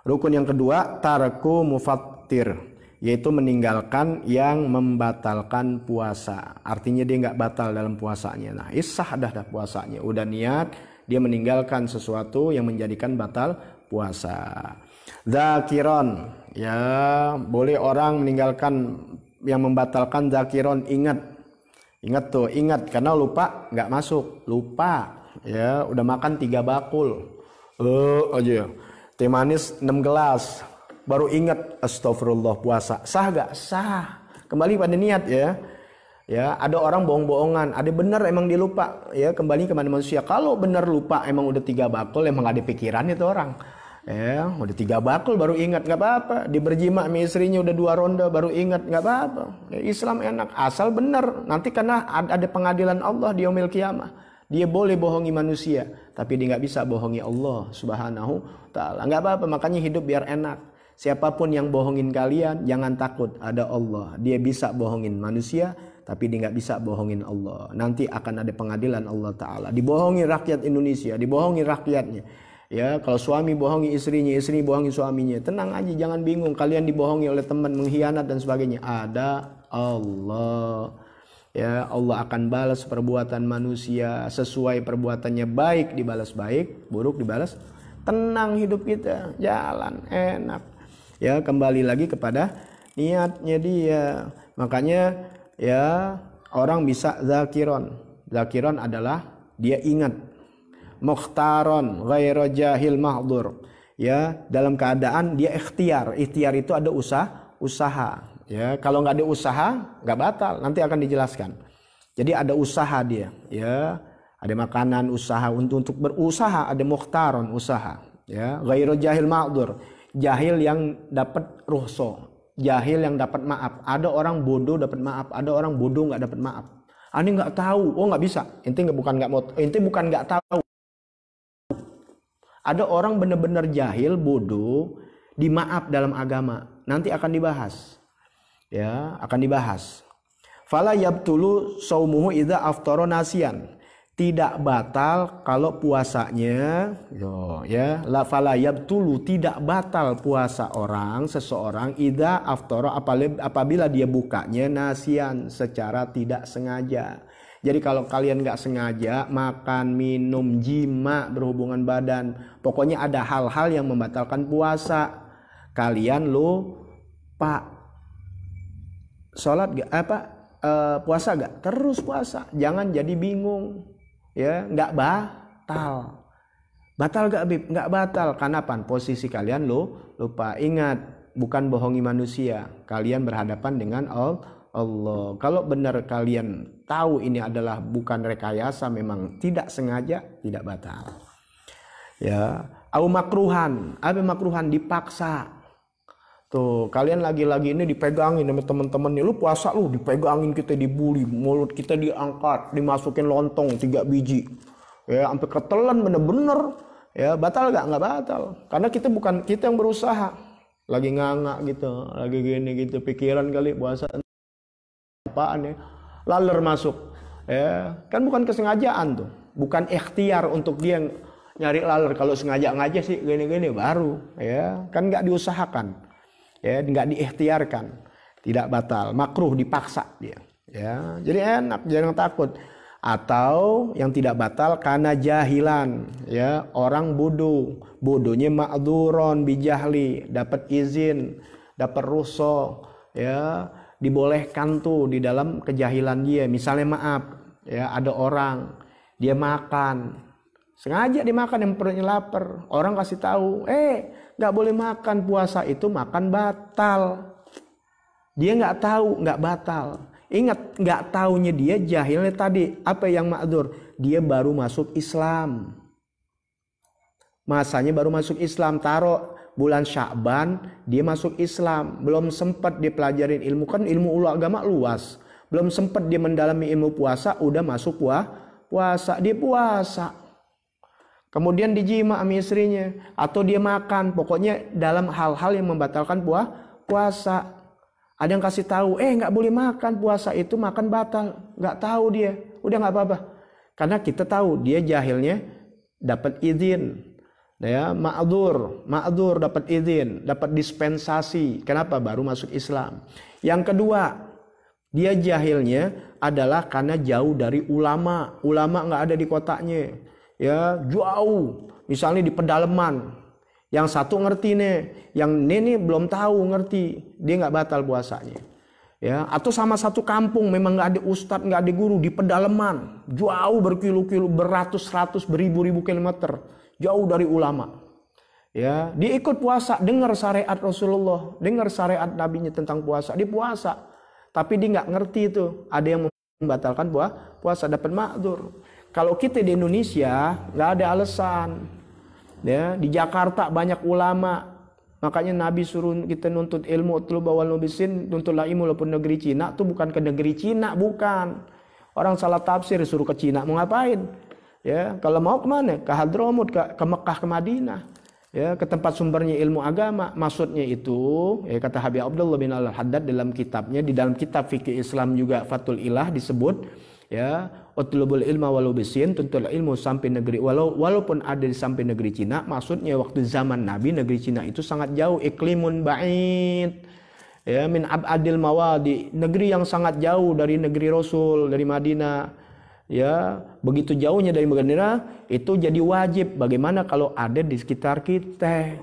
Rukun yang kedua, tarku mufattir, yaitu meninggalkan yang membatalkan puasa. Artinya dia nggak batal dalam puasanya. Nah, sah dah puasanya. Udah niat, dia meninggalkan sesuatu yang menjadikan batal puasa. Zakiron, ya boleh orang meninggalkan yang membatalkan zakiron, ingat tuh, ingat karena lupa nggak masuk, lupa ya udah makan 3 bakul aja teh manis 6 gelas baru ingat, astagfirullah, puasa sah gak? Sah. Kembali pada niat ya. Ya, ada orang bohong-bohongan, ada benar emang dia lupa ya, kembali kepada manusia. Kalau benar lupa emang udah 3 bakul, emang gak ada pikiran itu orang. Ya, udah 3 bakul baru ingat, nggak apa-apa. Dia berjima sama istrinya udah 2 ronde baru ingat, nggak apa-apa. Ya, Islam enak asal benar. Nanti karena ada pengadilan Allah di yaumil qiyamah. Dia boleh bohongi manusia, tapi dia nggak bisa bohongi Allah Subhanahu Ta'ala. Nggak apa-apa, makanya hidup biar enak. Siapapun yang bohongin kalian, jangan takut, ada Allah. Dia bisa bohongin manusia, tapi dia nggak bisa bohongin Allah. Nanti akan ada pengadilan Allah Ta'ala. Dibohongi rakyat Indonesia, dibohongi rakyatnya. Ya, kalau suami bohongi istrinya, istri bohongi suaminya, tenang aja, jangan bingung. Kalian dibohongi oleh teman, mengkhianat dan sebagainya. Ada Allah. Ya, Allah akan balas perbuatan manusia sesuai perbuatannya. Baik dibalas baik, buruk dibalas. Tenang hidup kita, jalan enak. Ya, kembali lagi kepada niatnya dia. Makanya ya orang bisa zakiron. Zakiron adalah dia ingat. Mukhtaron ghairu jahil mahdur, ya dalam keadaan dia ikhtiar. Ikhtiar itu ada usaha ya. Kalau nggak ada usaha nggak batal, nanti akan dijelaskan. Jadi ada usaha dia ya, ada makanan usaha untuk berusaha, ada mukhtaron usaha ya. Ghairu jahil mahdur, jahil yang dapat rukhsah, jahil yang dapat maaf. Ada orang bodoh dapat maaf, ada orang bodoh nggak dapat maaf. Ini nggak tahu, oh nggak bisa. Inti bukan nggak tahu. Ada orang benar-benar jahil, bodoh, dimaaf dalam agama. Nanti akan dibahas. Ya, akan dibahas. Fala yabtulu saumuhu idza aftara nasiyan. Tidak batal kalau puasanya, ya, la fala yabtulu, tidak batal puasa seseorang idza aftara apabila dia bukanya nasiyan secara tidak sengaja. Jadi kalau kalian nggak sengaja makan, minum, jima, berhubungan badan, pokoknya ada hal-hal yang membatalkan puasa, kalian lupa sholat gak puasa gak? Terus puasa, jangan jadi bingung ya. Nggak batal gak Bib? Nggak batal. Karena apa? Posisi kalian lupa. Ingat, bukan bohongi manusia, kalian berhadapan dengan Allah. Kalau benar kalian tahu ini adalah bukan rekayasa, memang tidak sengaja, tidak batal. Ya, au makruhan, apa makruhan? Dipaksa. Tuh, kalian lagi-lagi ini dipegangin sama teman-temannya, lu puasa lu dipegangin, kita dibully, mulut kita diangkat, dimasukin lontong 3 biji. Ya, sampai ketelan bener-bener. Ya, batal gak? Nggak batal. Karena kita yang berusaha. Lagi nganga gitu, lagi gini gitu, pikiran kali puasa apaan ya, laler masuk ya, kan bukan kesengajaan tuh, bukan ikhtiar untuk dia nyari laler. Kalau sengaja ngaja sih gini-gini baru ya, kan nggak diusahakan ya, nggak diikhtiarkan, tidak batal, makruh, dipaksa dia ya. Jadi enak, jangan takut. Atau yang tidak batal karena jahilan ya, orang bodohnya ma'dzuron bijahli, dapat izin, dapat rukhsah ya, dibolehkan tuh di dalam kejahilan dia. Misalnya maaf ya, ada orang dia makan sengaja, dimakan yang perutnya lapar, orang kasih tahu nggak boleh makan, puasa itu makan batal. Dia nggak tahu, nggak batal. Ingat, nggak taunya dia jahilnya tadi. Apa yang ma'dzur? Dia baru masuk Islam. Masanya baru masuk Islam. Taruh bulan Sya'ban dia masuk Islam. Belum sempat dia pelajarin ilmu. Kan ilmu agama luas. Belum sempat dia mendalami ilmu puasa. Udah masuk puasa. Dia puasa. Kemudian dijima sama istrinya. Atau dia makan. Pokoknya dalam hal-hal yang membatalkan puasa. Ada yang kasih tahu, nggak boleh makan, puasa itu makan batal. Nggak tahu dia, udah nggak apa-apa. Karena kita tahu dia jahilnya dapat izin, ya ma'dzur dapat izin, dapat dispensasi. Kenapa? Baru masuk Islam. Yang kedua, dia jahilnya adalah karena jauh dari ulama. Ulama nggak ada di kotanya, ya jauh. Misalnya di pedalaman. Yang satu ngerti nih, yang ini belum tahu ngerti, dia nggak batal puasanya. Ya, atau sama satu kampung memang nggak ada ustadz, nggak ada guru di pedalaman, jauh berkilo-kilo, beratus-ratus, beribu-ribu kilometer, jauh dari ulama. Ya, dia ikut puasa, dengar syariat Rasulullah, dengar syariat nabinya tentang puasa, dia puasa, tapi dia nggak ngerti itu, ada yang membatalkan puasa dapat ma'dzur. Kalau kita di Indonesia nggak ada alasan. Ya, di Jakarta banyak ulama, makanya Nabi suruh kita nuntut ilmu utlub wal mubisin, nuntutlah ilmu walaupun negeri Cina. Itu bukan ke negeri Cina, bukan. Orang salah tafsir suruh ke Cina mau ngapain? Ya, kalau mau kemana? Ke Hadramut, ke Mekah, ke Madinah. Ya, ke tempat sumbernya ilmu agama. Maksudnya itu, ya, kata Habib Abdullah bin Al-Haddad dalam kitabnya, di dalam kitab fikih Islam juga Fathul Ilah disebut, ya, utlubul ilma walau bisin, tuntutlah ilmu sampai negeri walaupun ada di sampai negeri Cina. Maksudnya waktu zaman Nabi negeri Cina itu sangat jauh, iklimun ba'id, ya, min abadil mawadi, negeri yang sangat jauh dari negeri Rasul, dari Madinah. Ya, begitu jauhnya dari Madinah, itu jadi wajib. Bagaimana kalau ada di sekitar kita?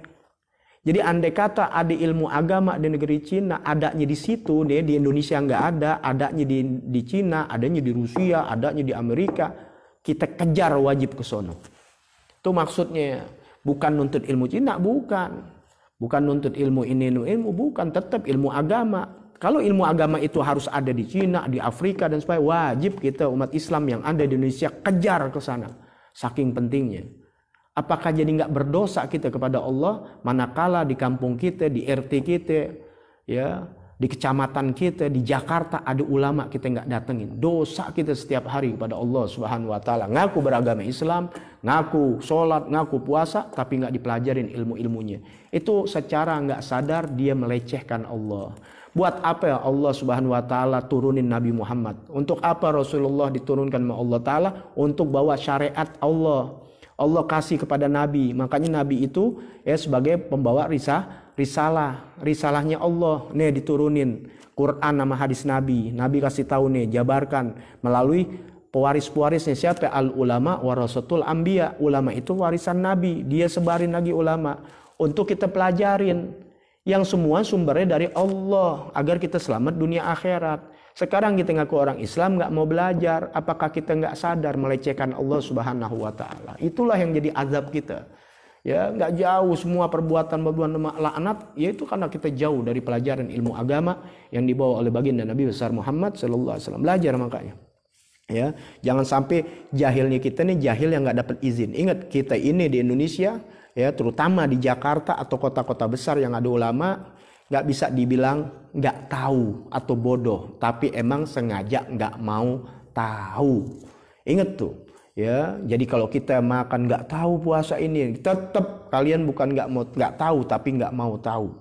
Jadi andai kata ada ilmu agama di negeri Cina, adanya di situ, di Indonesia nggak ada, adanya di Cina, adanya di Rusia, adanya di Amerika, kita kejar wajib ke sono. Itu maksudnya, bukan nuntut ilmu Cina, bukan nuntut ilmu ini, ilmu bukan, tetap ilmu agama. Kalau ilmu agama itu harus ada di Cina, di Afrika dan sebagainya, wajib kita umat Islam yang ada di Indonesia kejar ke sana, saking pentingnya. Apakah jadi nggak berdosa kita kepada Allah manakala di kampung kita, di RT kita, ya, di kecamatan kita, di Jakarta ada ulama kita nggak datengin? Dosa kita setiap hari kepada Allah Subhanahu Wa Taala. Ngaku beragama Islam, ngaku sholat, ngaku puasa, tapi nggak dipelajarin ilmu-ilmunya. Itu secara nggak sadar dia melecehkan Allah. Buat apa ya Allah Subhanahu Wa Taala turunin Nabi Muhammad? Untuk apa Rasulullah diturunkan sama Allah Taala? Untuk bawa syariat Allah. Allah kasih kepada Nabi, makanya Nabi itu ya sebagai pembawa risalahnya Allah, nih diturunin Quran nama hadis Nabi kasih tahu nih, jabarkan melalui pewaris-pewarisnya siapa? Al ulama warasatul anbiya, ulama itu warisan Nabi, dia sebarin lagi ulama untuk kita pelajarin, yang semua sumbernya dari Allah agar kita selamat dunia akhirat. Sekarang kita ngaku orang Islam nggak mau belajar, apakah kita nggak sadar melecehkan Allah Subhanahu Wa Taala? Itulah yang jadi azab kita. Ya, nggak jauh semua perbuatan laknat, yaitu karena kita jauh dari pelajaran ilmu agama yang dibawa oleh baginda Nabi besar Muhammad Sallallahu Alaihi Wasallam. Belajar makanya. Ya, jangan sampai jahilnya kita nih jahil yang nggak dapat izin. Ingat, kita ini di Indonesia, ya, terutama di Jakarta atau kota-kota besar yang ada ulama, nggak bisa dibilang nggak tahu atau bodoh, tapi emang sengaja nggak mau tahu. Ingat tuh, ya. Jadi kalau kita makan nggak tahu puasa ini, tetap kalian bukan nggak tahu, tapi nggak mau tahu.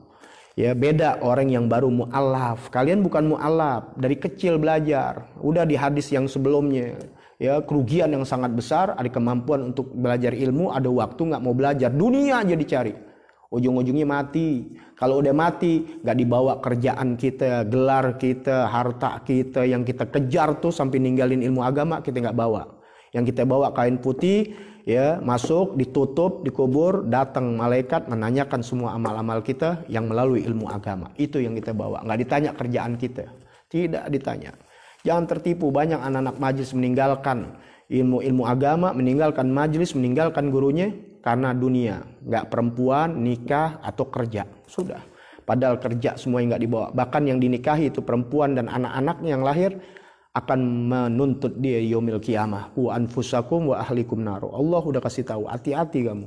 Ya, beda orang yang baru mu'alaf. Kalian bukan mu'alaf, dari kecil belajar. Udah di hadis yang sebelumnya, ya, kerugian yang sangat besar, ada kemampuan untuk belajar ilmu, ada waktu nggak mau belajar, dunia aja dicari. Ujung-ujungnya mati. Kalau udah mati, gak dibawa kerjaan kita, gelar kita, harta kita yang kita kejar tuh sampai ninggalin ilmu agama, kita gak bawa. Yang kita bawa kain putih, ya, masuk, ditutup, dikubur, datang malaikat menanyakan semua amal-amal kita yang melalui ilmu agama. Itu yang kita bawa. Gak ditanya kerjaan kita. Tidak ditanya. Jangan tertipu, banyak anak-anak majlis meninggalkan ilmu agama, meninggalkan majlis, meninggalkan gurunya karena dunia, nggak perempuan, nikah atau kerja, sudah. Padahal kerja semua yang nggak dibawa. Bahkan yang dinikahi itu perempuan dan anak-anaknya yang lahir akan menuntut dia yaumil qiyamah. Wa anfusakum wa ahlikum naru. Allah udah kasih tahu, hati-hati kamu.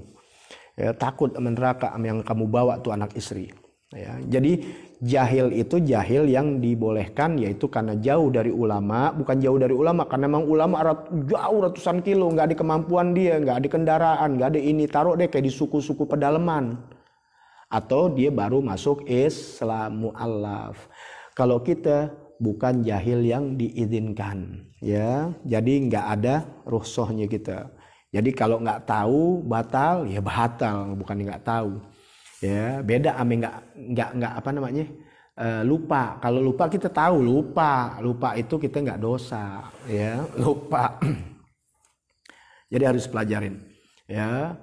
Ya, takut neraka yang kamu bawa tuh anak istri. Ya, jadi jahil itu jahil yang dibolehkan yaitu karena jauh dari ulama, bukan jauh dari ulama karena memang ulama jauh ratusan kilo, nggak ada kemampuan dia, nggak ada kendaraan, nggak ada ini, taruh deh kayak di suku-suku pedalaman. Atau dia baru masuk Islam mu'allaf. Kalau kita bukan jahil yang diizinkan, ya, jadi nggak ada rukhsahnya kita. Jadi kalau nggak tahu batal, ya batal, bukan nggak tahu. Ya, beda ame nggak apa namanya? Lupa. Kalau lupa kita tahu lupa itu kita nggak dosa, ya, lupa. Jadi harus pelajarin, ya.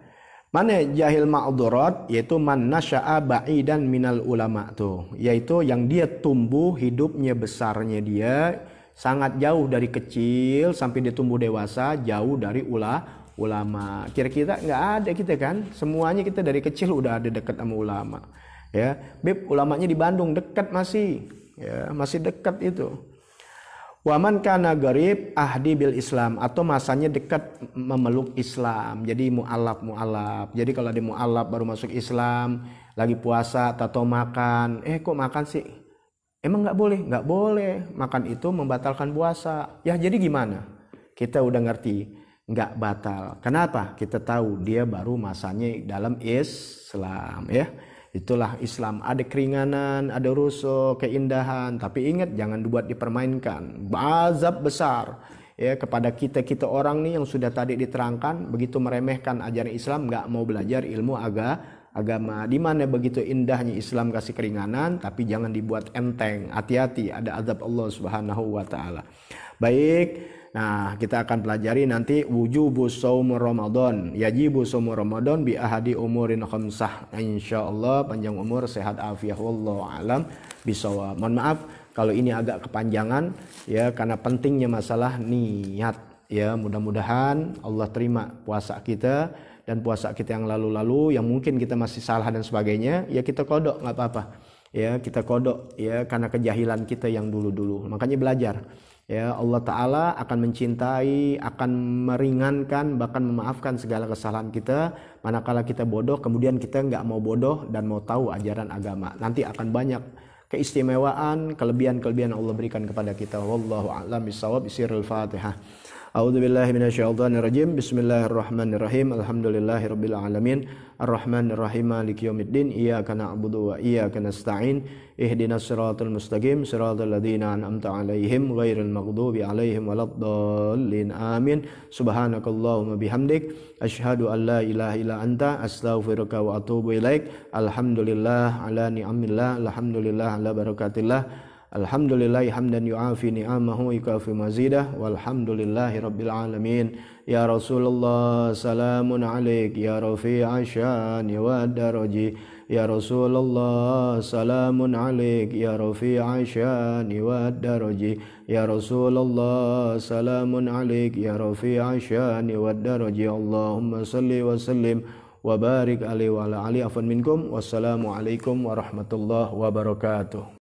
Mana jahil ma'dhurat, yaitu man nasya'a ba'idan minal ulama tuh, yaitu yang dia tumbuh hidupnya besarnya dia sangat jauh dari kecil sampai dia tumbuh dewasa jauh dari ulama. Kira-kira nggak ada kita kan, semuanya kita dari kecil udah ada dekat sama ulama, ya. Beb, ulamanya di Bandung dekat masih, ya, masih dekat itu. Waman kana garib ahdi bil Islam, atau masanya dekat memeluk Islam, jadi mu'alaf. Jadi kalau dia mu'alaf baru masuk Islam, lagi puasa atau makan, kok makan sih? Emang nggak boleh? Nggak boleh, makan itu membatalkan puasa. Ya jadi gimana? Kita udah ngerti, nggak batal. Kenapa? Kita tahu dia baru masanya dalam Islam, ya. Itulah Islam, ada keringanan, ada rusuh, keindahan, tapi ingat jangan dibuat dipermainkan. Azab besar, ya, kepada kita orang nih yang sudah tadi diterangkan begitu meremehkan ajaran Islam, nggak mau belajar ilmu agama. Di mana begitu indahnya Islam kasih keringanan, tapi jangan dibuat enteng. Hati-hati, ada azab Allah Subhanahu wa taala. Baik. Nah, kita akan pelajari nanti wujubu shaum Ramadan. Yajibu shaum Ramadan bi ahadi umurin khamsah. Insyaallah panjang umur, sehat afiah, wallahu alam bisawab. Mohon maaf kalau ini agak kepanjangan, ya, karena pentingnya masalah niat, ya. Mudah-mudahan Allah terima puasa kita dan puasa kita yang lalu-lalu yang mungkin kita masih salah dan sebagainya, ya kita kodok nggak apa-apa. Ya, kita kodok, ya, karena kejahilan kita yang dulu-dulu. Makanya belajar. Ya, Allah Ta'ala akan mencintai, akan meringankan, bahkan memaafkan segala kesalahan kita manakala kita bodoh, kemudian kita nggak mau bodoh dan mau tahu ajaran agama. Nanti akan banyak keistimewaan, kelebihan-kelebihan Allah berikan kepada kita. Wallahu a'lam bishawab. Sirrul Fatihah. A'udzubillahi minasyaitonirrajim. Bismillahirrahmanirrahim. Alhamdulillahirabbil alamin. Arrahmanirrahim. Maliki yaumiddin. Iyyaka na'budu wa iyyaka nasta'in. Ihdinas siratal mustaqim. Siratal ladzina an'amta 'alaihim ghairil maghdubi 'alaihim waladdallin. Amin. Subhanakallahumma bihamdik asyhadu an la ilaha illa anta astaghfiruka wa atubu ilaik. Alhamdulillah ala ni'amillah. Alhamdulillah ala barakatillah. Alhamdulillahi hamdan yu'afi ni'amahu yukafi mazidah. Walhamdulillahi rabbil alamin. Ya Rasulullah salamun alaik ya rafi'a syani wa daraji. Ya Rasulullah salamun alaik ya rafi'a syani wa daraji. Ya Rasulullah salamun alaik ya rafi'a syani wa daraji. Allahumma salli wa sallim wa barik alaihi wa ala ali afan minkum. Wassalamualaikum warahmatullahi wabarakatuh.